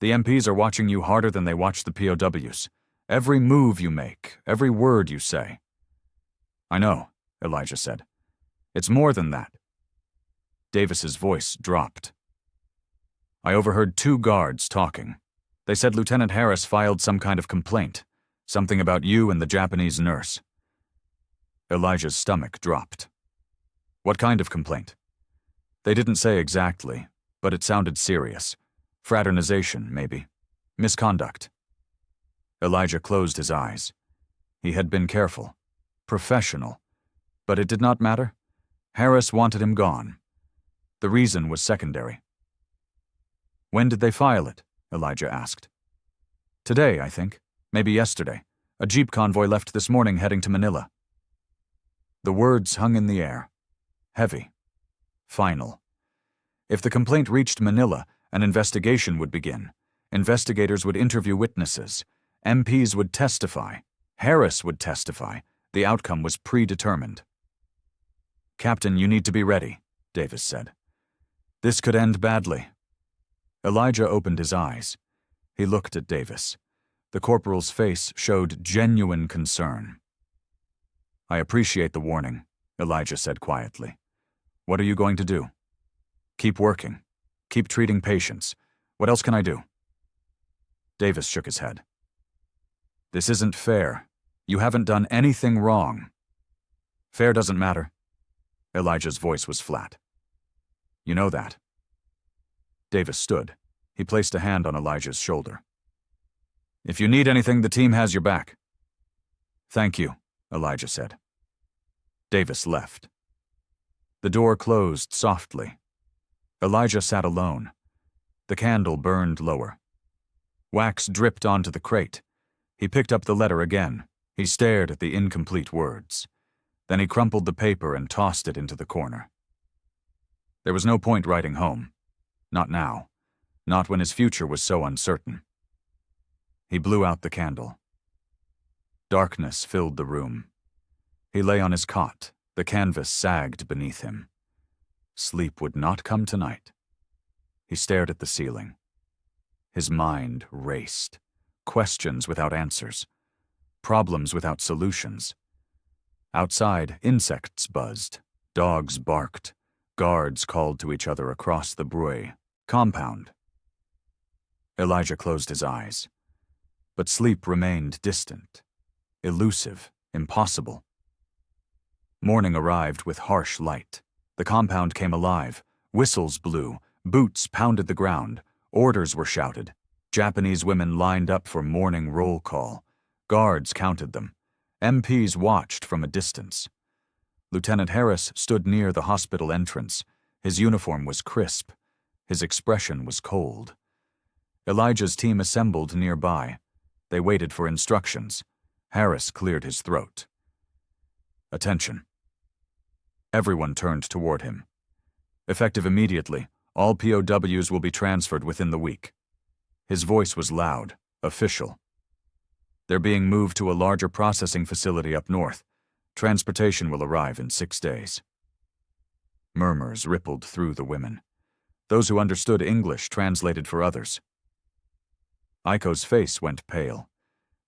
[SPEAKER 1] "The MPs are watching you harder than they watch the POWs. Every move you make, every word you say." "I know," Elijah said. "It's more than that." Davis's voice dropped. "I overheard 2 guards talking. They said Lieutenant Harris filed some kind of complaint, something about you and the Japanese nurse." Elijah's stomach dropped. "What kind of complaint?" "They didn't say exactly, but it sounded serious. Fraternization, maybe. Misconduct." Elijah closed his eyes. He had been careful, professional, but it did not matter. Harris wanted him gone. The reason was secondary. "When did they file it?" Elijah asked. "Today, I think. Maybe yesterday. A jeep convoy left this morning heading to Manila." The words hung in the air. Heavy. Final. If the complaint reached Manila, an investigation would begin. Investigators would interview witnesses. MPs would testify. Harris would testify. The outcome was predetermined. "Captain, you need to be ready," Davis said. "This could end badly." Elijah opened his eyes. He looked at Davis. The corporal's face showed genuine concern. "I appreciate the warning," Elijah said quietly. "What are you going to do?" "Keep working. Keep treating patients. What else can I do?" Davis shook his head. "This isn't fair. You haven't done anything wrong." "Fair doesn't matter." Elijah's voice was flat. "You know that." Davis stood. He placed a hand on Elijah's shoulder. "If you need anything, the team has your back." "Thank you," Elijah said. Davis left. The door closed softly. Elijah sat alone. The candle burned lower. Wax dripped onto the crate. He picked up the letter again. He stared at the incomplete words. Then he crumpled the paper and tossed it into the corner. There was no point writing home. Not now. Not when his future was so uncertain. He blew out the candle. Darkness filled the room. He lay on his cot. The canvas sagged beneath him. Sleep would not come tonight. He stared at the ceiling. His mind raced. Questions without answers. Problems without solutions. Outside, insects buzzed. Dogs barked. Guards called to each other across the Bruy compound. Elijah closed his eyes. But sleep remained distant. Elusive. Impossible. Morning arrived with harsh light. The compound came alive. Whistles blew. Boots pounded the ground. Orders were shouted. Japanese women lined up for morning roll call. Guards counted them. MPs watched from a distance. Lieutenant Harris stood near the hospital entrance. His uniform was crisp. His expression was cold. Elijah's team assembled nearby. They waited for instructions. Harris cleared his throat. Attention. Everyone turned toward him. Effective immediately, all POWs will be transferred within the week. His voice was loud, official. They're being moved to a larger processing facility up north. Transportation will arrive in 6 days. Murmurs rippled through the women. Those who understood English translated for others. Aiko's face went pale.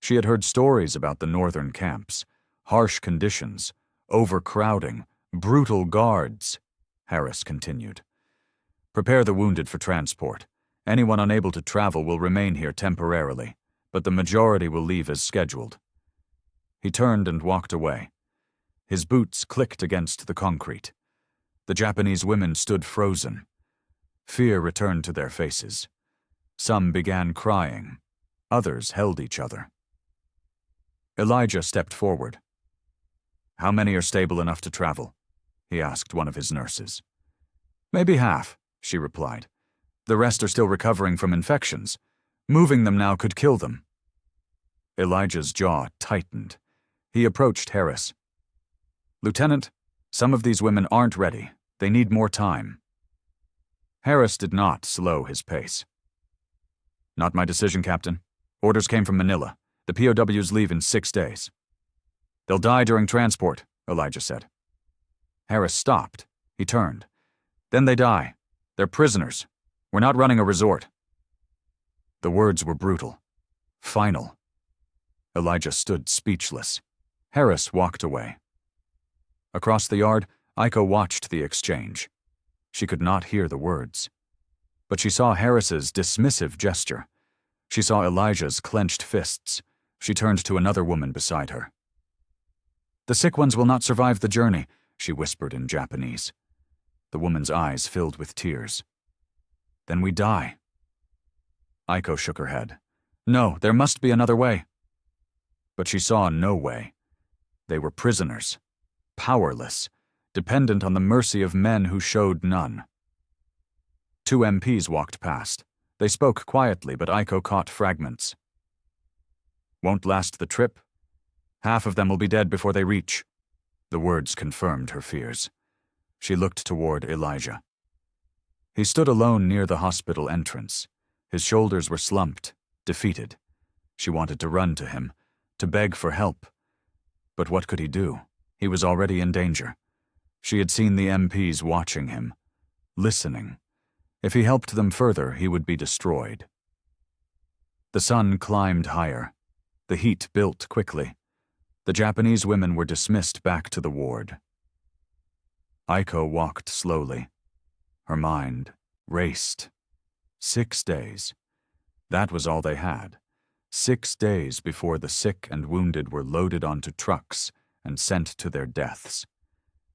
[SPEAKER 1] She had heard stories about the northern camps, harsh conditions, overcrowding, brutal guards. Harris continued. Prepare the wounded for transport. Anyone unable to travel will remain here temporarily, but the majority will leave as scheduled. He turned and walked away. His boots clicked against the concrete. The Japanese women stood frozen. Fear returned to their faces. Some began crying. Others held each other. Elijah stepped forward. How many are stable enough to travel? He asked one of his nurses. Maybe half, she replied. The rest are still recovering from infections. Moving them now could kill them. Elijah's jaw tightened. He approached Harris. Lieutenant, some of these women aren't ready. They need more time. Harris did not slow his pace. Not my decision, Captain. Orders came from Manila. The POWs leave in 6 days. They'll die during transport, Elijah said. Harris stopped. He turned. Then they die. They're prisoners. We're not running a resort. The words were brutal. Final. Elijah stood speechless. Harris walked away. Across the yard, Aiko watched the exchange. She could not hear the words. But she saw Harris's dismissive gesture. She saw Elijah's clenched fists. She turned to another woman beside her. The sick ones will not survive the journey, she whispered in Japanese. The woman's eyes filled with tears. Then we die. Aiko shook her head. No, there must be another way. But she saw no way. They were prisoners, powerless, dependent on the mercy of men who showed none. 2 MPs walked past. They spoke quietly, but Aiko caught fragments. Won't last the trip. Half of them will be dead before they reach. The words confirmed her fears. She looked toward Elijah. He stood alone near the hospital entrance. His shoulders were slumped, defeated. She wanted to run to him, to beg for help. But what could he do? He was already in danger. She had seen the MPs watching him, listening. If he helped them further, he would be destroyed. The sun climbed higher. The heat built quickly. The Japanese women were dismissed back to the ward. Aiko walked slowly. Her mind raced. 6 days. That was all they had. 6 days before the sick and wounded were loaded onto trucks and sent to their deaths.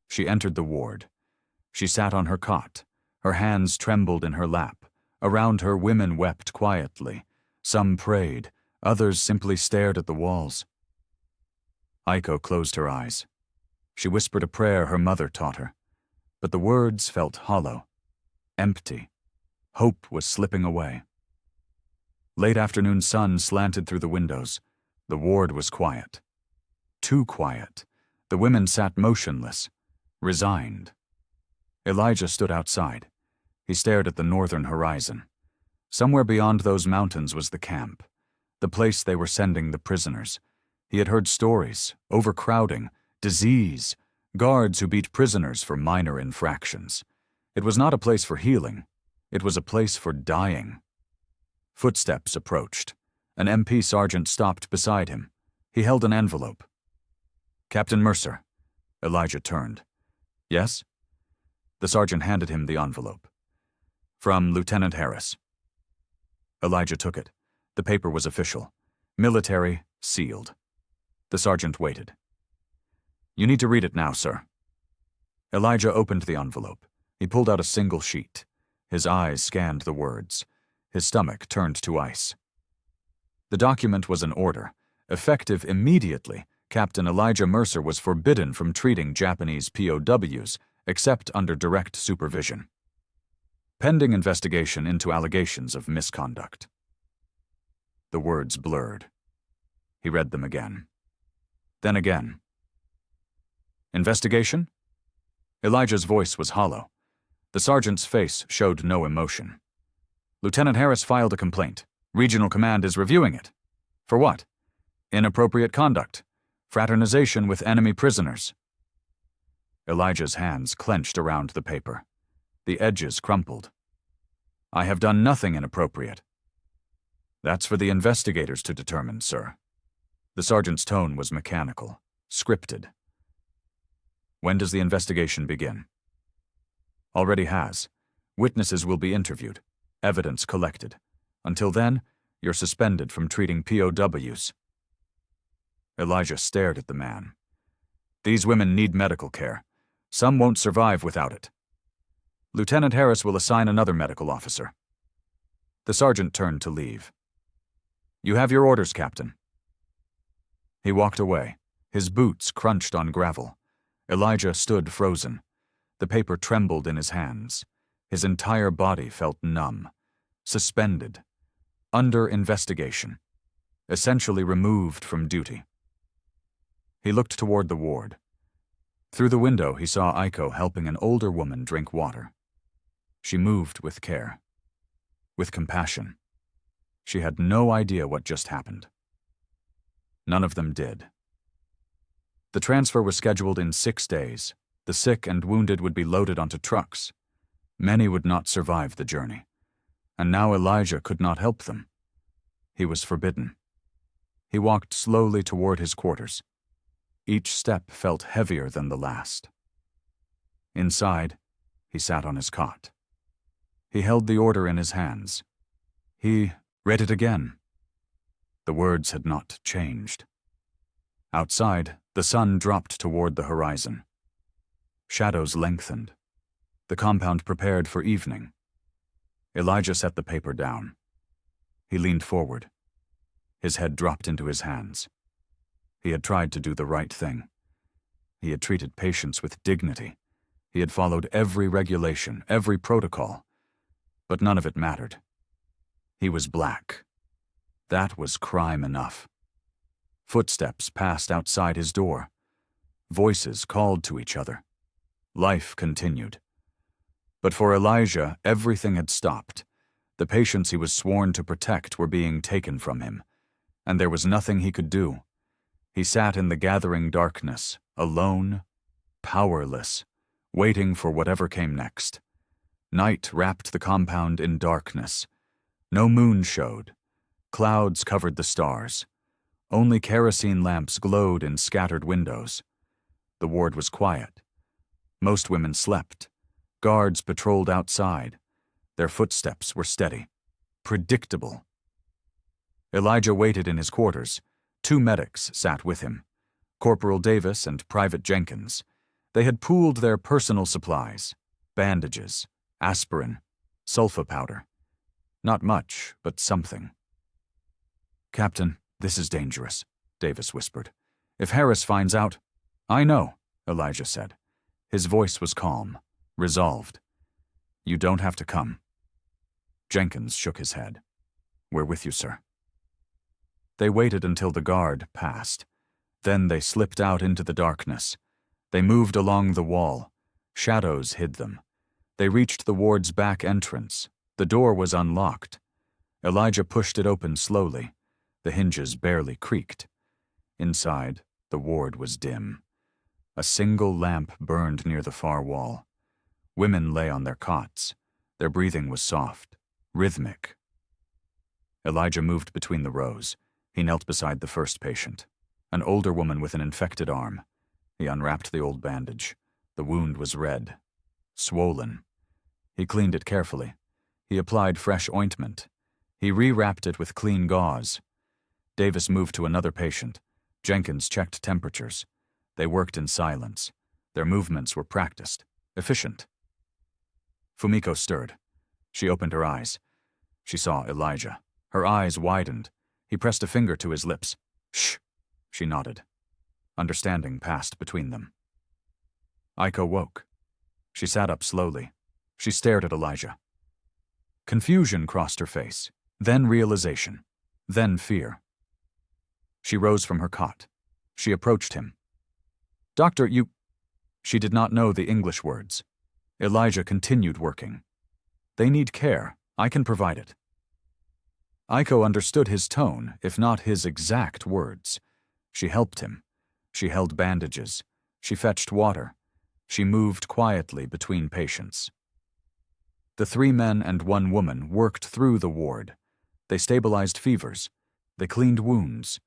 [SPEAKER 1] She entered the ward. She sat on her cot. Her hands trembled in her lap. Around her, women wept quietly. Some prayed. Others simply stared at the walls. Aiko closed her eyes. She whispered a prayer her mother taught her. But the words felt hollow, empty. Hope was slipping away. Late afternoon sun slanted through the windows. The ward was quiet. Too quiet. The women sat motionless, resigned. Elijah stood outside. He stared at the northern horizon. Somewhere beyond those mountains was the camp, the place they were sending the prisoners. He had heard stories, overcrowding, disease, guards who beat prisoners for minor infractions. It was not a place for healing. It was a place for dying. Footsteps approached. An MP sergeant stopped beside him. He held an envelope. Captain Mercer. Elijah turned. Yes? The sergeant handed him the envelope. From Lieutenant Harris. Elijah took it. The paper was official. Military, sealed. The sergeant waited. You need to read it now, sir. Elijah opened the envelope. He pulled out a single sheet. His eyes scanned the words. His stomach turned to ice. The document was an order, effective immediately, Captain Elijah Mercer was forbidden from treating Japanese POWs except under direct supervision. Pending investigation into allegations of misconduct. The words blurred. He read them again. Then again. Investigation? Elijah's voice was hollow. The sergeant's face showed no emotion. Lieutenant Harris filed a complaint. Regional Command is reviewing it. For what? Inappropriate conduct. Fraternization with enemy prisoners. Elijah's hands clenched around the paper. The edges crumpled. I have done nothing inappropriate. That's for the investigators to determine, sir. The sergeant's tone was mechanical, scripted. When does the investigation begin? Already has. Witnesses will be interviewed, evidence collected. Until then, you're suspended from treating POWs. Elijah stared at the man. These women need medical care. Some won't survive without it. Lieutenant Harris will assign another medical officer. The sergeant turned to leave. You have your orders, Captain. He walked away. His boots crunched on gravel. Elijah stood frozen. The paper trembled in his hands. His entire body felt numb, suspended, under investigation, essentially removed from duty. He looked toward the ward. Through the window, he saw Aiko helping an older woman drink water. She moved with care, with compassion. She had no idea what just happened. None of them did. The transfer was scheduled in 6 days. The sick and wounded would be loaded onto trucks. Many would not survive the journey. And now Elijah could not help them. He was forbidden. He walked slowly toward his quarters. Each step felt heavier than the last. Inside, he sat on his cot. He held the order in his hands. He read it again. The words had not changed. Outside, the sun dropped toward the horizon. Shadows lengthened. The compound prepared for evening. Elijah set the paper down. He leaned forward. His head dropped into his hands. He had tried to do the right thing. He had treated patients with dignity. He had followed every regulation, every protocol. But none of it mattered. He was black. That was crime enough. Footsteps passed outside his door. Voices called to each other. Life continued. But for Elijah, everything had stopped. The patients he was sworn to protect were being taken from him, and there was nothing he could do. He sat in the gathering darkness, alone, powerless, waiting for whatever came next. Night wrapped the compound in darkness. No moon showed. Clouds covered the stars. Only kerosene lamps glowed in scattered windows. The ward was quiet. Most women slept. Guards patrolled outside. Their footsteps were steady, predictable. Elijah waited in his quarters. 2 medics sat with him, Corporal Davis and Private Jenkins. They had pooled their personal supplies, bandages, aspirin, sulfa powder. Not much, but something. Captain, this is dangerous, Davis whispered. If Harris finds out— I know, Elijah said. His voice was calm, resolved. You don't have to come. Jenkins shook his head. We're with you, sir. They waited until the guard passed. Then they slipped out into the darkness. They moved along the wall. Shadows hid them. They reached the ward's back entrance. The door was unlocked. Elijah pushed it open slowly. The hinges barely creaked. Inside, the ward was dim. A single lamp burned near the far wall. Women lay on their cots. Their breathing was soft, rhythmic. Elijah moved between the rows. He knelt beside the first patient, an older woman with an infected arm. He unwrapped the old bandage. The wound was red, swollen. He cleaned it carefully. He applied fresh ointment. He rewrapped it with clean gauze. Davis moved to another patient. Jenkins checked temperatures. They worked in silence. Their movements were practiced, efficient. Fumiko stirred. She opened her eyes. She saw Elijah. Her eyes widened. He pressed a finger to his lips. Shh, she nodded. Understanding passed between them. Aiko woke. She sat up slowly. She stared at Elijah. Confusion crossed her face, then realization, then fear. She rose from her cot. She approached him. "Doctor, you—" She did not know the English words. Elijah continued working. "They need care. I can provide it." Aiko understood his tone, if not his exact words. She helped him. She held bandages. She fetched water. She moved quietly between patients. The 3 men and 1 woman worked through the ward. They stabilized fevers. They cleaned wounds.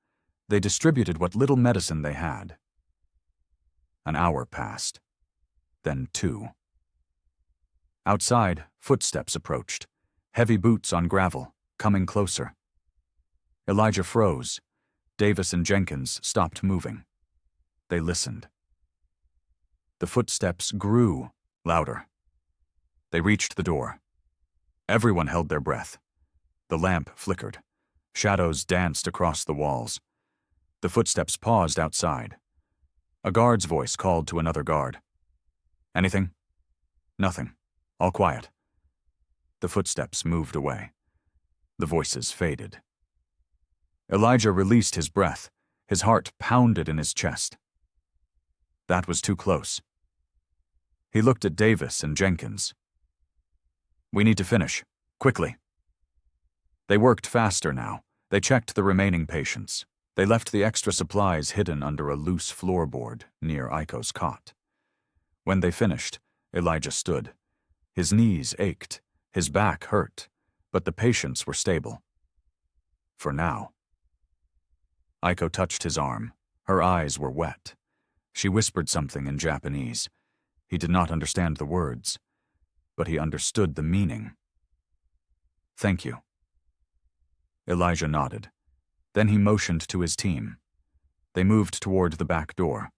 [SPEAKER 1] They distributed what little medicine they had. An hour passed. Then 2. Outside, footsteps approached. Heavy boots on gravel, coming closer. Elijah froze. Davis and Jenkins stopped moving. They listened. The footsteps grew, louder. They reached the door. Everyone held their breath. The lamp flickered. Shadows danced across the walls. The footsteps paused outside. A guard's voice called to another guard. "Anything?" "Nothing. All quiet." The footsteps moved away. The voices faded. Elijah released his breath. His heart pounded in his chest. That was too close. He looked at Davis and Jenkins. "We need to finish. Quickly." They worked faster now. They checked the remaining patients. They left the extra supplies hidden under a loose floorboard near Aiko's cot. When they finished, Elijah stood. His knees ached. His back hurt. But the patients were stable. For now. Aiko touched his arm. Her eyes were wet. She whispered something in Japanese. He did not understand the words, but he understood the meaning. "Thank you." Elijah nodded. Then he motioned to his team. They moved toward the back door.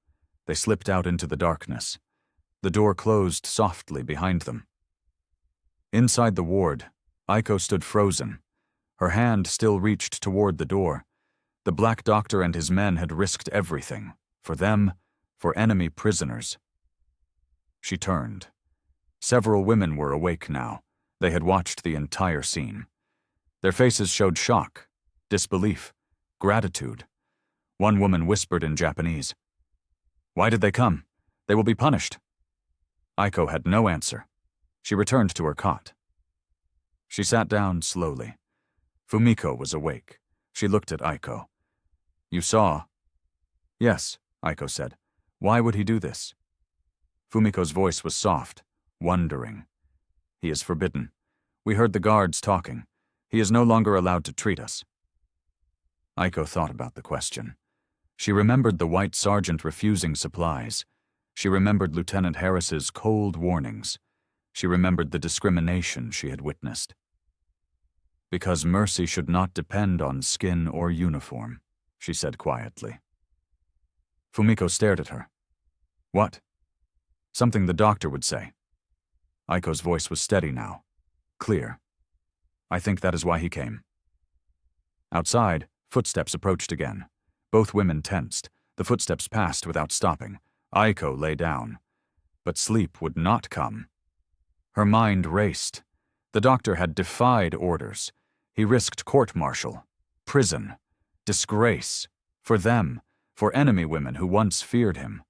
[SPEAKER 1] They slipped out into the darkness. The door closed softly behind them. Inside the ward, Aiko stood frozen. Her hand still reached toward the door. The Black Doctor and his men had risked everything. For them, for enemy prisoners. She turned. Several women were awake now. They had watched the entire scene. Their faces showed shock, disbelief, gratitude. One woman whispered in Japanese, "Why did they come? They will be punished." Aiko had no answer. She returned to her cot. She sat down slowly. Fumiko was awake. She looked at Aiko. "You saw?" "Yes," Aiko said. "Why would he do this?" Fumiko's voice was soft, wondering. "He is forbidden. We heard the guards talking. He is no longer allowed to treat us." Aiko thought about the question. She remembered the white sergeant refusing supplies. She remembered Lieutenant Harris's cold warnings. She remembered the discrimination she had witnessed. "Because mercy should not depend on skin or uniform," she said quietly. Fumiko stared at her. "What?" "Something the doctor would say." Aiko's voice was steady now, clear. "I think that is why he came." Outside, footsteps approached again. Both women tensed. The footsteps passed without stopping. Aiko lay down. But sleep would not come. Her mind raced. The doctor had defied orders. He risked court-martial, prison, disgrace, for them, for enemy women who once feared him.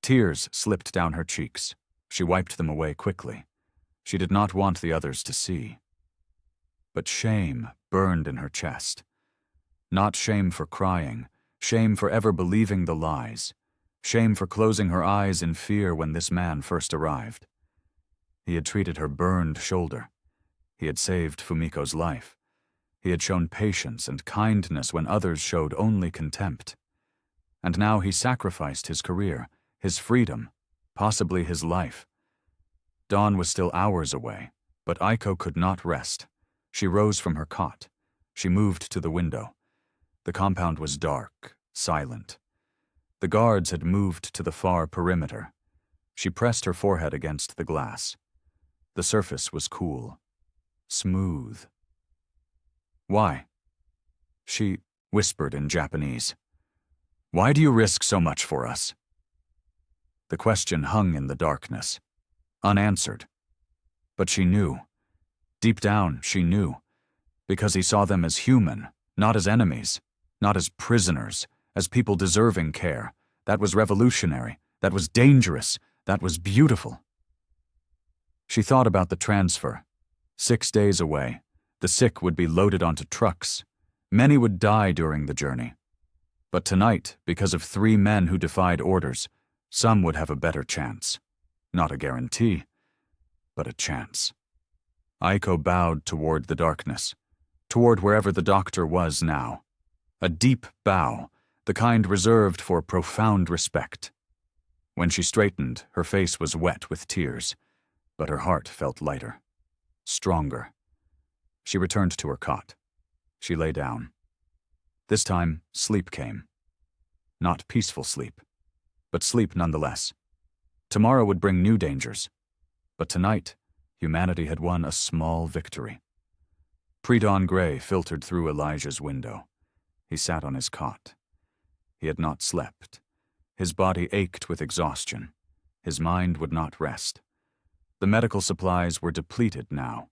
[SPEAKER 1] Tears slipped down her cheeks. She wiped them away quickly. She did not want the others to see. But shame burned in her chest. Not shame for crying, shame for ever believing the lies, shame for closing her eyes in fear when this man first arrived. He had treated her burned shoulder. He had saved Fumiko's life. He had shown patience and kindness when others showed only contempt. And now he sacrificed his career, his freedom, possibly his life. Dawn was still hours away, but Aiko could not rest. She rose from her cot. She moved to the window. The compound was dark, silent. The guards had moved to the far perimeter. She pressed her forehead against the glass. The surface was cool, smooth. "Why?" She whispered in Japanese. Why do you risk so much for us? The question hung in the darkness, unanswered. But she knew. Deep down, she knew. Because he saw them as human, not as enemies, not as prisoners, as people deserving care. That was revolutionary. That was dangerous. That was beautiful. She thought about the transfer. 6 days away. The sick would be loaded onto trucks. Many would die during the journey. But tonight, because of 3 men who defied orders, some would have a better chance. Not a guarantee, but a chance. Aiko bowed toward the darkness, toward wherever the doctor was now. A deep bow, the kind reserved for profound respect. When she straightened, her face was wet with tears, but her heart felt lighter, stronger. She returned to her cot. She lay down. This time, sleep came. Not peaceful sleep, but sleep nonetheless. Tomorrow would bring new dangers, but tonight, humanity had won a small victory. Pre-dawn gray filtered through Elijah's window. He sat on his cot. He had not slept. His body ached with exhaustion. His mind would not rest. The medical supplies were depleted now.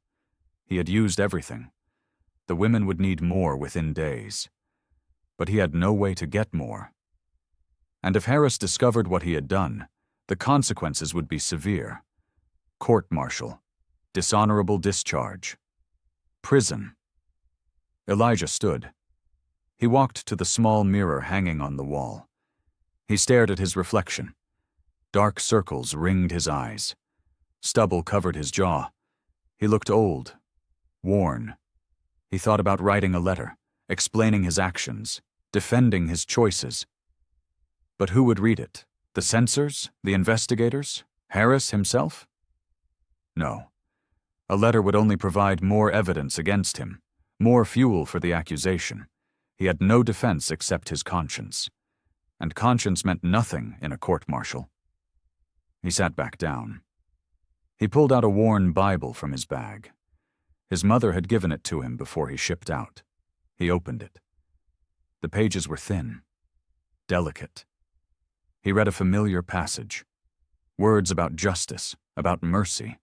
[SPEAKER 1] He had used everything. The women would need more within days. But he had no way to get more. And if Harris discovered what he had done, the consequences would be severe. Court-martial, dishonorable discharge, prison. Elijah stood. He walked to the small mirror hanging on the wall. He stared at his reflection. Dark circles ringed his eyes. Stubble covered his jaw. He looked old, worn. He thought about writing a letter, explaining his actions, defending his choices. But who would read it? The censors? The investigators? Harris himself? No. A letter would only provide more evidence against him, more fuel for the accusation. He had no defense except his conscience. And conscience meant nothing in a court-martial. He sat back down. He pulled out a worn Bible from his bag. His mother had given it to him before he shipped out. He opened it. The pages were thin, delicate. He read a familiar passage. Words about justice, about mercy,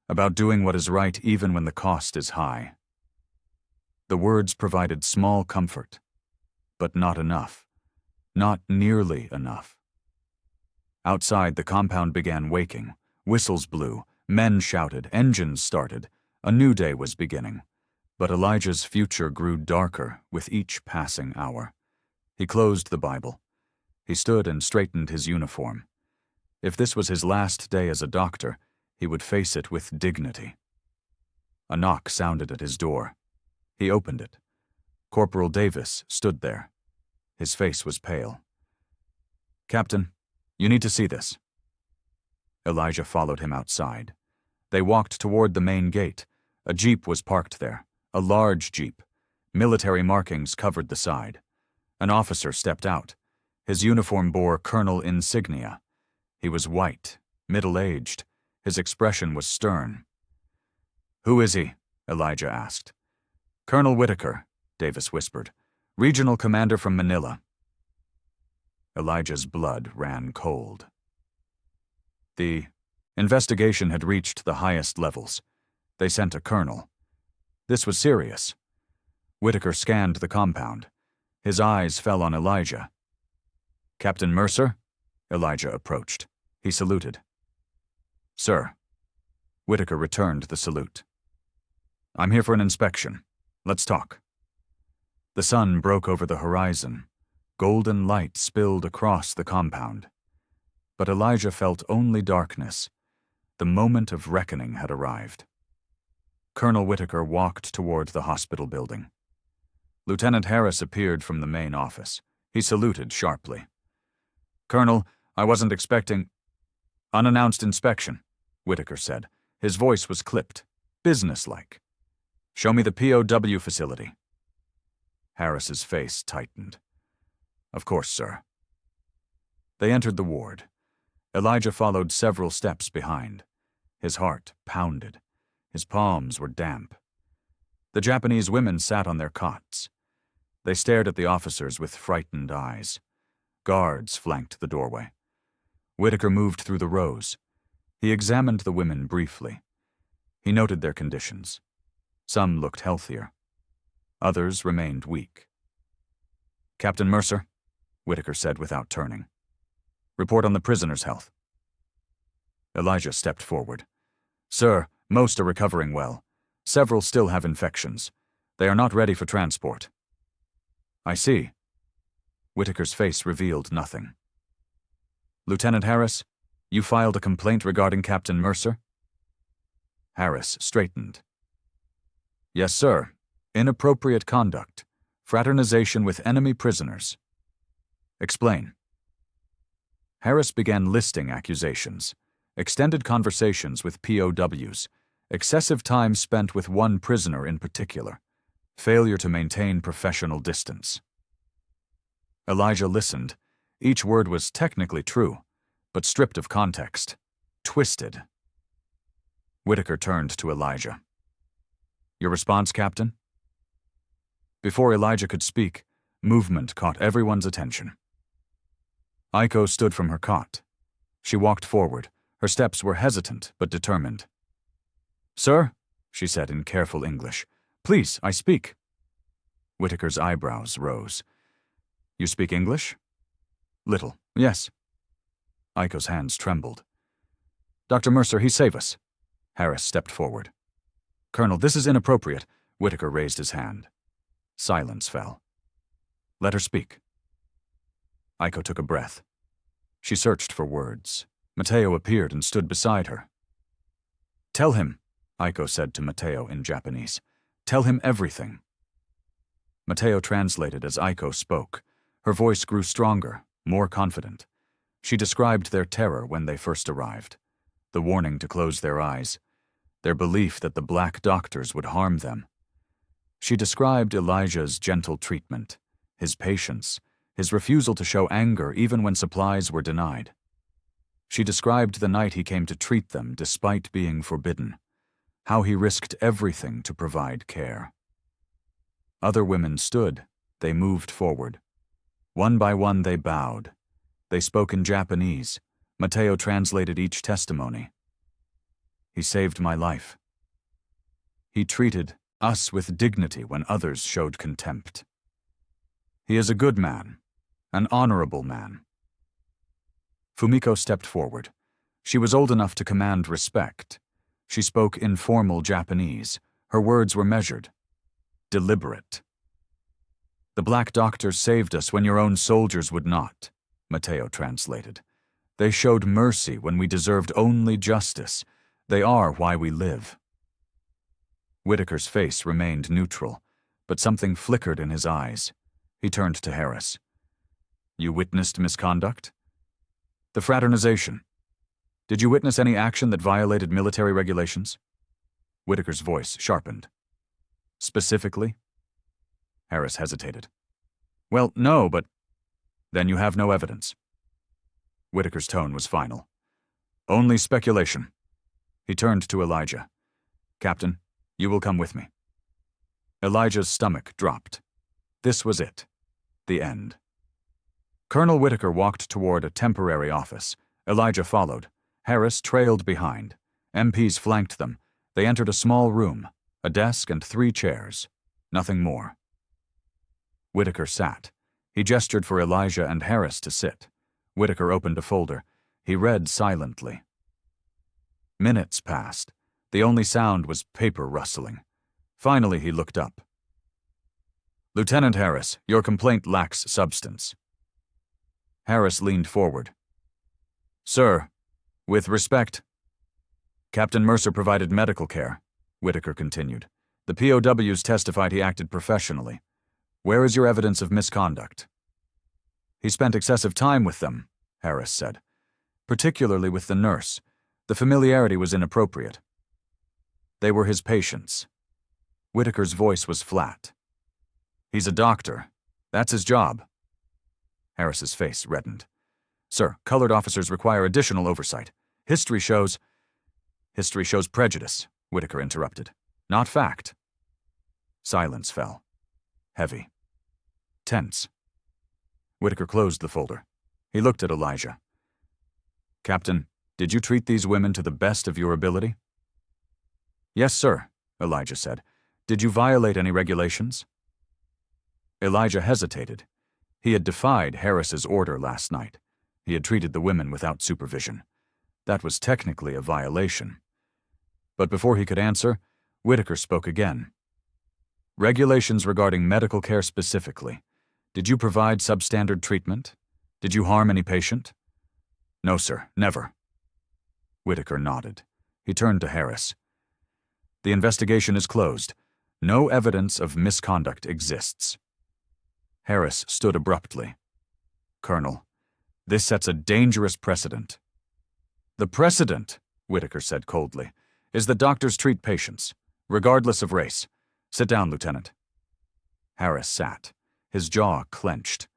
[SPEAKER 1] about doing what is right even when the cost is high. The words provided small comfort, but not enough. Not nearly enough. Outside, the compound began waking. Whistles blew, men shouted, engines started. A new day was beginning. But Elijah's future grew darker with each passing hour. He closed the Bible. He stood and straightened his uniform. If this was his last day as a doctor, he would face it with dignity. A knock sounded at his door. He opened it. Corporal Davis stood there. His face was pale. "Captain, you need to see this." Elijah followed him outside. They walked toward the main gate. A jeep was parked there, a large jeep. Military markings covered the side. An officer stepped out. His uniform bore colonel insignia. He was white, middle-aged. His expression was stern. "Who is he?" Elijah asked. "Colonel Whitaker," Davis whispered. "Regional commander from Manila." Elijah's blood ran cold. The investigation had reached the highest levels. They sent a colonel. This was serious. Whitaker scanned the compound. His eyes fell on Elijah. "Captain Mercer?" Elijah approached. He saluted. "Sir." Whitaker returned the salute. "I'm here for an inspection. Let's talk." The sun broke over the horizon. Golden light spilled across the compound. But Elijah felt only darkness. The moment of reckoning had arrived. Colonel Whitaker walked toward the hospital building. Lieutenant Harris appeared from the main office. He saluted sharply. "Colonel, I wasn't expecting—" "Unannounced inspection," Whitaker said. His voice was clipped, businesslike. "Show me the POW facility." Harris's face tightened. "Of course, sir." They entered the ward. Elijah followed several steps behind. His heart pounded. His palms were damp. The Japanese women sat on their cots. They stared at the officers with frightened eyes. Guards flanked the doorway. Whitaker moved through the rows. He examined the women briefly. He noted their conditions. Some looked healthier. Others remained weak. "Captain Mercer," Whitaker said without turning. "Report on the prisoner's health." Elijah stepped forward. "Sir, most are recovering well. Several still have infections. They are not ready for transport." "I see." Whitaker's face revealed nothing. "Lieutenant Harris, you filed a complaint regarding Captain Mercer?" Harris straightened. "Yes, sir. Inappropriate conduct. Fraternization with enemy prisoners." "Explain." Harris began listing accusations. Extended conversations with POWs. Excessive time spent with one prisoner in particular. Failure to maintain professional distance. Elijah listened. Each word was technically true, but stripped of context. Twisted. Whitaker turned to Elijah. "Your response, Captain?" Before Elijah could speak, movement caught everyone's attention. Aiko stood from her cot. She walked forward. Her steps were hesitant but determined. "Sir," she said in careful English, "please, I speak." Whitaker's eyebrows rose. "You speak English?" "Little, yes." Aiko's hands trembled. "Dr. Mercer, he save us." Harris stepped forward. "Colonel, this is inappropriate." Whitaker raised his hand. Silence fell. "Let her speak." Aiko took a breath. She searched for words. Mateo appeared and stood beside her. "Tell him," Aiko said to Mateo in Japanese. "Tell him everything." Mateo translated as Aiko spoke. Her voice grew stronger, more confident. She described their terror when they first arrived. The warning to close their eyes. Their belief that the black doctors would harm them. She described Elijah's gentle treatment, his patience, his refusal to show anger even when supplies were denied. She described the night he came to treat them despite being forbidden, how he risked everything to provide care. Other women stood. They moved forward. One by one they bowed. They spoke in Japanese. Mateo translated each testimony. "He saved my life. He treated us with dignity when others showed contempt. He is a good man, an honorable man." Fumiko stepped forward. She was old enough to command respect. She spoke informal Japanese. Her words were measured, deliberate. "The black doctors saved us when your own soldiers would not," Mateo translated. "They showed mercy when we deserved only justice. They are why we live." Whitaker's face remained neutral, but something flickered in his eyes. He turned to Harris. "You witnessed misconduct?" "The fraternization. Did you witness any action that violated military regulations?" Whitaker's voice sharpened. "Specifically?" Harris hesitated. "Well, no, but—" "Then you have no evidence." Whitaker's tone was final. "Only speculation." He turned to Elijah. "Captain, you will come with me." Elijah's stomach dropped. This was it. The end. Colonel Whitaker walked toward a temporary office. Elijah followed. Harris trailed behind. MPs flanked them. They entered a small room, a desk and 3 chairs. Nothing more. Whitaker sat. He gestured for Elijah and Harris to sit. Whitaker opened a folder. He read silently. Minutes passed. The only sound was paper rustling. Finally, he looked up. "Lieutenant Harris, your complaint lacks substance." Harris leaned forward. "Sir, with respect." "Captain Mercer provided medical care," Whitaker continued. "The POWs testified he acted professionally. Where is your evidence of misconduct?" "He spent excessive time with them," Harris said. "Particularly with the nurse. The familiarity was inappropriate." "They were his patients." Whitaker's voice was flat. "He's a doctor. That's his job." Harris's face reddened. "Sir, colored officers require additional oversight. History shows—" "History shows prejudice," Whitaker interrupted. "Not fact." Silence fell. Heavy. Tense. Whitaker closed the folder. He looked at Elijah. Captain, did you treat these women to the best of your ability? Yes, sir, Elijah said. Did you violate any regulations? Elijah hesitated. He had defied Harris's order last night. He had treated the women without supervision. That was technically a violation. But before he could answer, Whitaker spoke again. Regulations regarding medical care specifically. Did you provide substandard treatment? Did you harm any patient? No, sir, never. Whitaker nodded. He turned to Harris. The investigation is closed. No evidence of misconduct exists. Harris stood abruptly. Colonel, this sets a dangerous precedent. The precedent, Whitaker said coldly, is that doctors treat patients, regardless of race. Sit down, Lieutenant. Harris sat, his jaw clenched.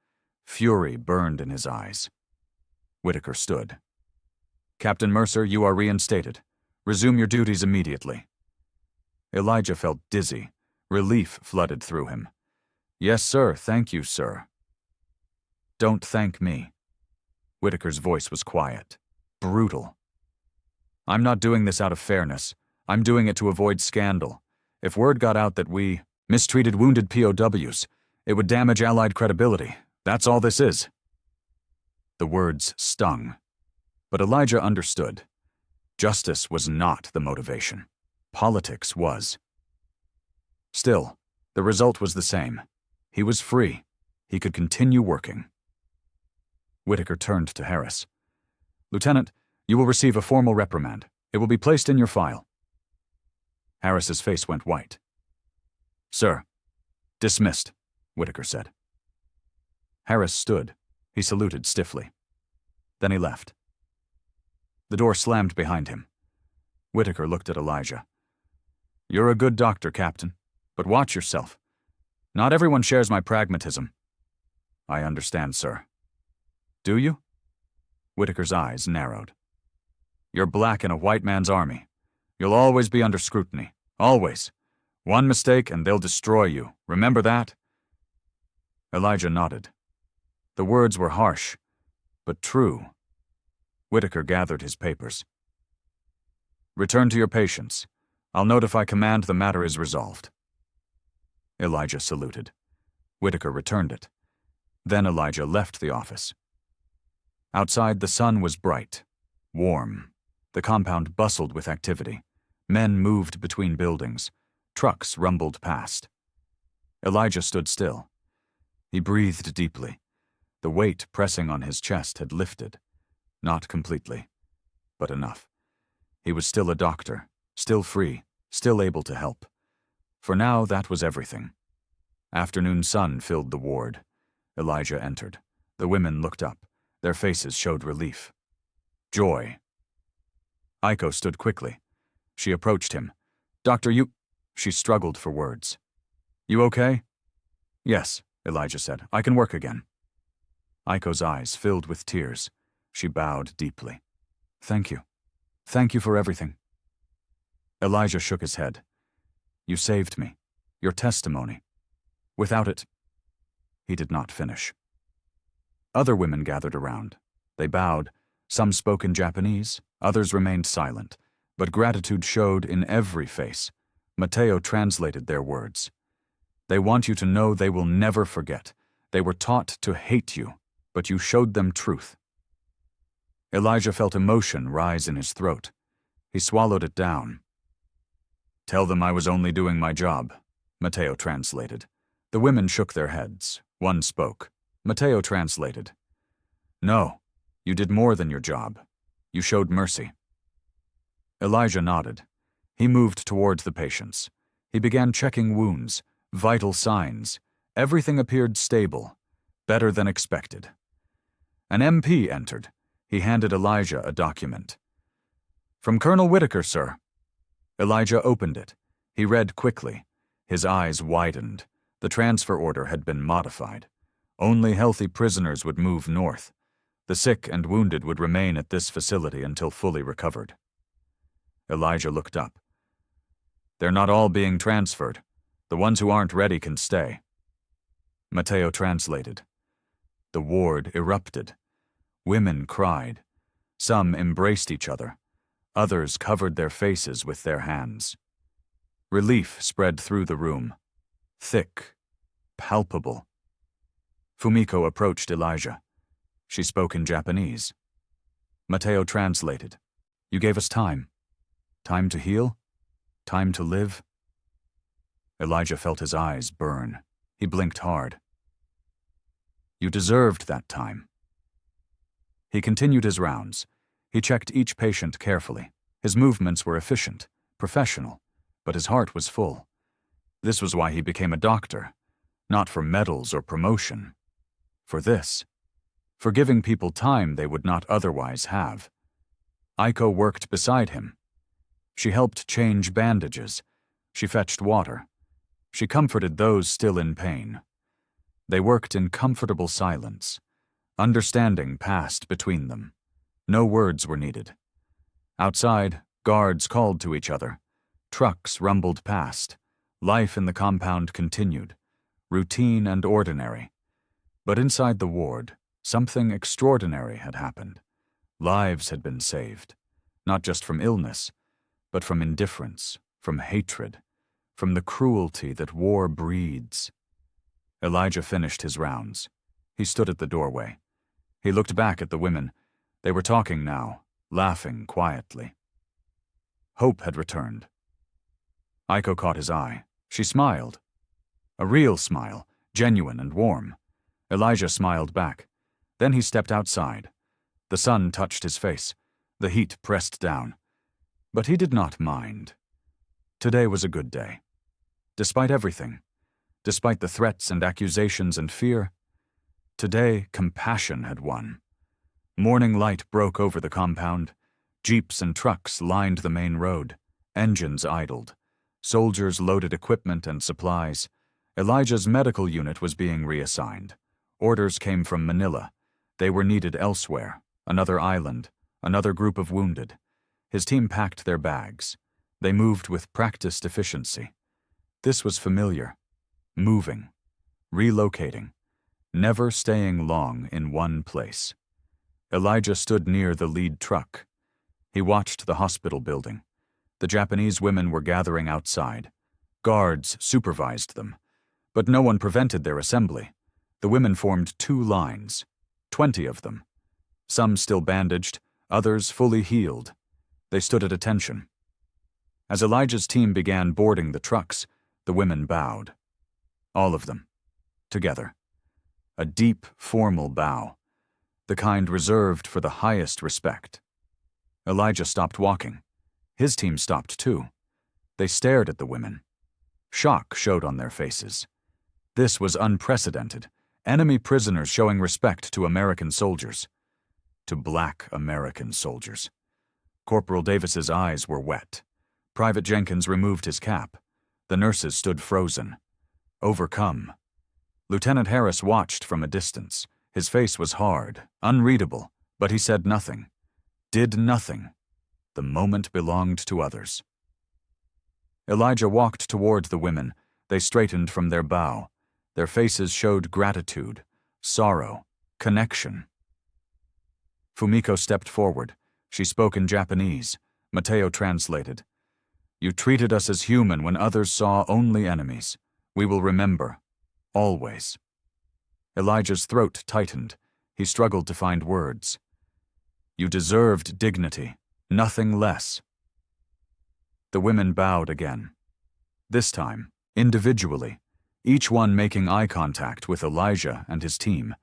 [SPEAKER 1] Fury burned in his eyes. Whitaker stood. Captain Mercer, you are reinstated. Resume your duties immediately. Elijah felt dizzy. Relief flooded through him. Yes, sir. Thank you, sir. Don't thank me. Whitaker's voice was quiet, brutal. I'm not doing this out of fairness. I'm doing it to avoid scandal. If word got out that we mistreated wounded POWs, it would damage Allied credibility. That's all this is. The words stung. But Elijah understood. Justice was not the motivation. Politics was. Still, the result was the same. He was free. He could continue working. Whitaker turned to Harris. Lieutenant, you will receive a formal reprimand. It will be placed in your file. Harris's face went white. Sir. Dismissed, Whitaker said. Harris stood. He saluted stiffly. Then he left. The door slammed behind him. Whitaker looked at Elijah. You're a good doctor, Captain, but watch yourself. Not everyone shares my pragmatism. I understand, sir. Do you? Whitaker's eyes narrowed. You're black in a white man's army. You'll always be under scrutiny. Always. One mistake and they'll destroy you. Remember that? Elijah nodded. The words were harsh, but true. Whitaker gathered his papers. Return to your patients. I'll notify command the matter is resolved. Elijah saluted. Whitaker returned it. Then Elijah left the office. Outside, the sun was bright, warm. The compound bustled with activity. Men moved between buildings. Trucks rumbled past. Elijah stood still. He breathed deeply. The weight pressing on his chest had lifted. Not completely, but enough. He was still a doctor, still free, still able to help. For now, that was everything. Afternoon sun filled the ward. Elijah entered. The women looked up. Their faces showed relief. Joy. Aiko stood quickly. She approached him. Doctor, you... She struggled for words. You okay? Yes, Elijah said. I can work again. Aiko's eyes filled with tears. She bowed deeply. Thank you. Thank you for everything. Elijah shook his head. You saved me. Your testimony. Without it... He did not finish. Other women gathered around. They bowed. Some spoke in Japanese, others remained silent, but gratitude showed in every face. Mateo translated their words. They want you to know they will never forget. They were taught to hate you, but you showed them truth. Elijah felt emotion rise in his throat. He swallowed it down. Tell them I was only doing my job, Mateo translated. The women shook their heads. One spoke. Mateo translated. No, you did more than your job. You showed mercy. Elijah nodded. He moved towards the patients. He began checking wounds, vital signs. Everything appeared stable, better than expected. An MP entered. He handed Elijah a document. From Colonel Whitaker, sir. Elijah opened it. He read quickly. His eyes widened. The transfer order had been modified. Only healthy prisoners would move north. The sick and wounded would remain at this facility until fully recovered. Elijah looked up. They're not all being transferred. The ones who aren't ready can stay. Mateo translated. The ward erupted. Women cried. Some embraced each other. Others covered their faces with their hands. Relief spread through the room. Thick, palpable. Fumiko approached Elijah. She spoke in Japanese. Mateo translated. You gave us time. Time to heal? Time to live? Elijah felt his eyes burn. He blinked hard. You deserved that time. He continued his rounds. He checked each patient carefully. His movements were efficient, professional, but his heart was full. This was why he became a doctor, not for medals or promotion. For this. For giving people time they would not otherwise have. Aiko worked beside him. She helped change bandages. She fetched water. She comforted those still in pain. They worked in comfortable silence. Understanding passed between them. No words were needed. Outside, guards called to each other. Trucks rumbled past. Life in the compound continued, routine and ordinary. But inside the ward, something extraordinary had happened. Lives had been saved, not just from illness, but from indifference, from hatred, from the cruelty that war breeds. Elijah finished his rounds. He stood at the doorway. He looked back at the women. They were talking now, laughing quietly. Hope had returned. Aiko caught his eye. She smiled. A real smile, genuine and warm. Elijah smiled back. Then he stepped outside. The sun touched his face. The heat pressed down. But he did not mind. Today was a good day. Despite everything, despite the threats and accusations and fear, today compassion had won. Morning light broke over the compound. Jeeps and trucks lined the main road. Engines idled. Soldiers loaded equipment and supplies. Elijah's medical unit was being reassigned. Orders came from Manila. They were needed elsewhere, another island, another group of wounded. His team packed their bags. They moved with practiced efficiency. This was familiar. Moving, relocating, never staying long in one place. Elijah stood near the lead truck. He watched the hospital building. The Japanese women were gathering outside. Guards supervised them. But no one prevented their assembly. The women formed 2 lines, 20 of them. Some still bandaged, others fully healed. They stood at attention. As Elijah's team began boarding the trucks, the women bowed. All of them. Together. A deep, formal bow. The kind reserved for the highest respect. Elijah stopped walking. His team stopped too. They stared at the women. Shock showed on their faces. This was unprecedented. Enemy prisoners showing respect to American soldiers. To Black American soldiers. Corporal Davis's eyes were wet. Private Jenkins removed his cap. The nurses stood frozen. Overcome. Lieutenant Harris watched from a distance. His face was hard, unreadable, but he said nothing. Did nothing. The moment belonged to others. Elijah walked toward the women. They straightened from their bow. Their faces showed gratitude, sorrow, connection. Fumiko stepped forward. She spoke in Japanese. Mateo translated. You treated us as human when others saw only enemies. We will remember. Always. Elijah's throat tightened. He struggled to find words. You deserved dignity, nothing less. The women bowed again. This time, individually, each one making eye contact with Elijah and his team,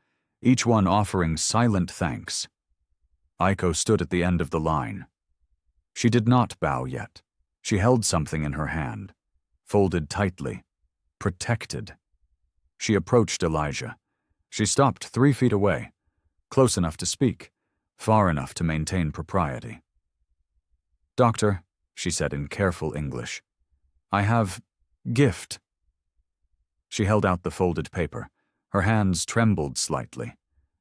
[SPEAKER 1] each one offering silent thanks. Aiko stood at the end of the line. She did not bow yet. She held something in her hand, folded tightly, protected. She approached Elijah. She stopped 3 feet away, close enough to speak, far enough to maintain propriety. Doctor, she said in careful English, I have gift. She held out the folded paper. Her hands trembled slightly.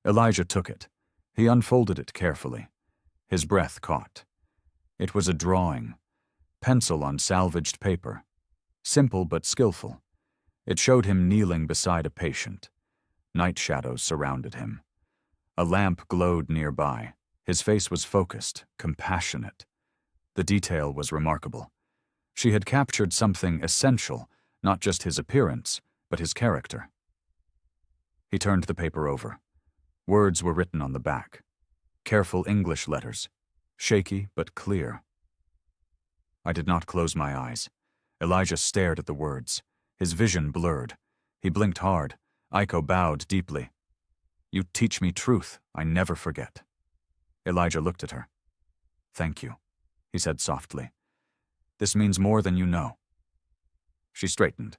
[SPEAKER 1] Elijah took it. He unfolded it carefully. His breath caught. It was a drawing, pencil on salvaged paper, simple but skillful. It showed him kneeling beside a patient. Night shadows surrounded him. A lamp glowed nearby. His face was focused, compassionate. The detail was remarkable. She had captured something essential, not just his appearance, but his character. He turned the paper over. Words were written on the back. Careful English letters, shaky but clear. I did not close my eyes. Elijah stared at the words. His vision blurred. He blinked hard. Aiko bowed deeply. "You teach me truth I never forget." Elijah looked at her. "Thank you," he said softly. "This means more than you know." She straightened.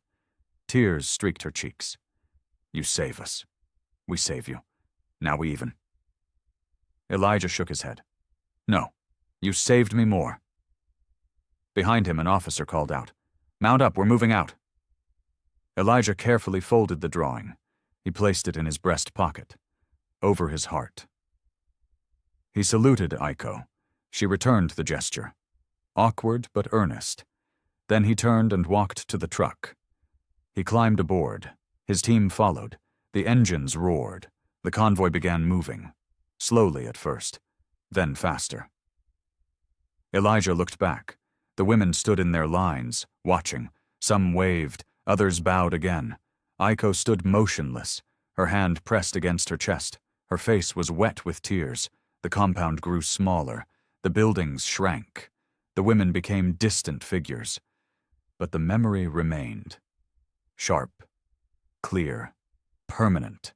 [SPEAKER 1] Tears streaked her cheeks. "You save us. We save you. Now we even." Elijah shook his head. "No, you saved me more." Behind him, an officer called out, "Mount up, we're moving out." Elijah carefully folded the drawing. He placed it in his breast pocket, over his heart. He saluted Aiko. She returned the gesture, awkward but earnest. Then he turned and walked to the truck. He climbed aboard. His team followed. The engines roared. The convoy began moving, slowly at first, then faster. Elijah looked back. The women stood in their lines, watching. Some waved, others bowed again. Aiko stood motionless, her hand pressed against her chest. Her face was wet with tears. The compound grew smaller. The buildings shrank. The women became distant figures. But the memory remained. Sharp, clear, permanent.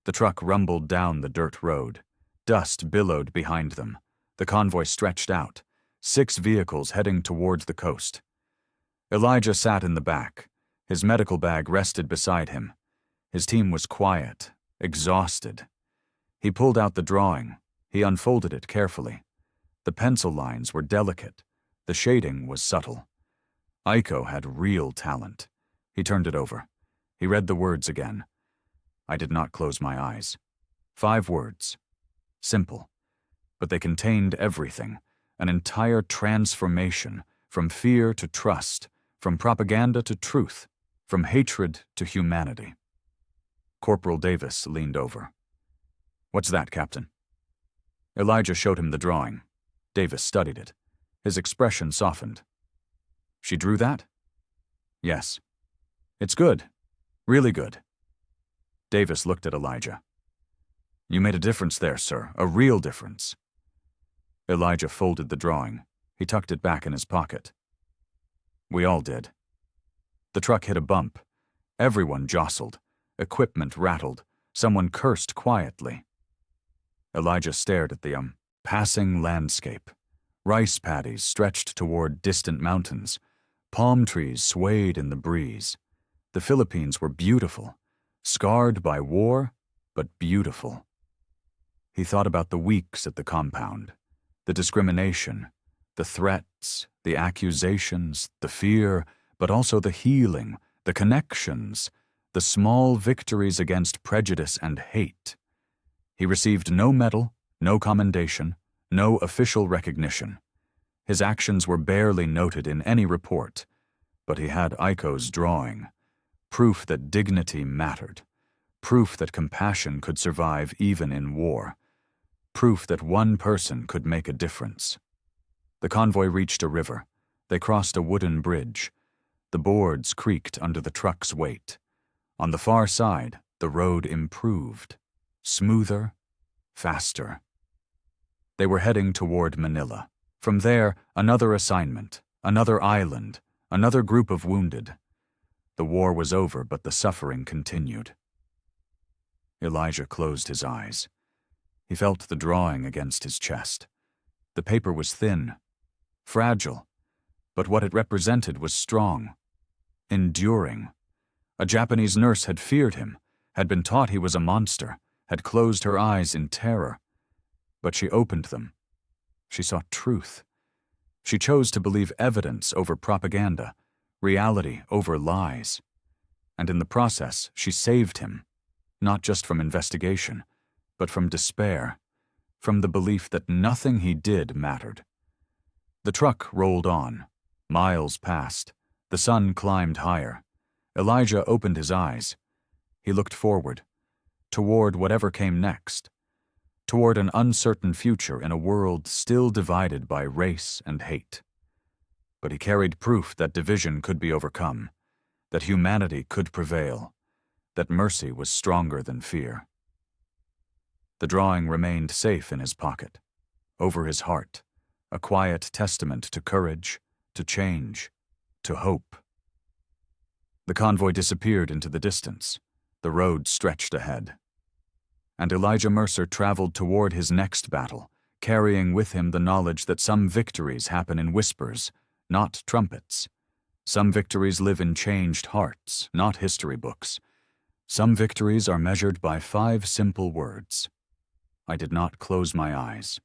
[SPEAKER 1] The truck rumbled down the dirt road. Dust billowed behind them. The convoy stretched out. 6 vehicles heading toward the coast. Elijah sat in the back. His medical bag rested beside him. His team was quiet, exhausted. He pulled out the drawing. He unfolded it carefully. The pencil lines were delicate. The shading was subtle. Aiko had real talent. He turned it over. He read the words again. I did not close my eyes. 5 words. Simple. But they contained everything. An entire transformation, from fear to trust, from propaganda to truth, from hatred to humanity. Corporal Davis leaned over. "What's that, Captain?" Elijah showed him the drawing. Davis studied it. His expression softened. "She drew that?" "Yes." "It's good. Really good." Davis looked at Elijah. "You made a difference there, sir. A real difference." Elijah folded the drawing. He tucked it back in his pocket. "We all did." The truck hit a bump. Everyone jostled. Equipment rattled. Someone cursed quietly. Elijah stared at the passing landscape. Rice paddies stretched toward distant mountains. Palm trees swayed in the breeze. The Philippines were beautiful, scarred by war, but beautiful. He thought about the weeks at the compound, the discrimination, the threats, the accusations, the fear, but also the healing, the connections, the small victories against prejudice and hate. He received no medal, no commendation, no official recognition. His actions were barely noted in any report, but he had Aiko's drawing, proof that dignity mattered, proof that compassion could survive even in war, proof that one person could make a difference. The convoy reached a river. They crossed a wooden bridge. The boards creaked under the truck's weight. On the far side, the road improved, smoother, faster. They were heading toward Manila. From there, another assignment, another island, another group of wounded. The war was over, but the suffering continued. Elijah closed his eyes. He felt the drawing against his chest. The paper was thin, fragile, but what it represented was strong, enduring. A Japanese nurse had feared him, had been taught he was a monster, had closed her eyes in terror. But she opened them. She saw truth. She chose to believe evidence over propaganda, reality over lies. And in the process, she saved him, not just from investigation, but from despair, from the belief that nothing he did mattered. The truck rolled on. Miles passed. The sun climbed higher. Elijah opened his eyes. He looked forward, toward whatever came next, toward an uncertain future in a world still divided by race and hate. But he carried proof that division could be overcome, that humanity could prevail, that mercy was stronger than fear. The drawing remained safe in his pocket, over his heart, a quiet testament to courage, to change, to hope. The convoy disappeared into the distance. The road stretched ahead. And Elijah Mercer traveled toward his next battle, carrying with him the knowledge that some victories happen in whispers, not trumpets. Some victories live in changed hearts, not history books. Some victories are measured by 5 simple words. I did not close my eyes.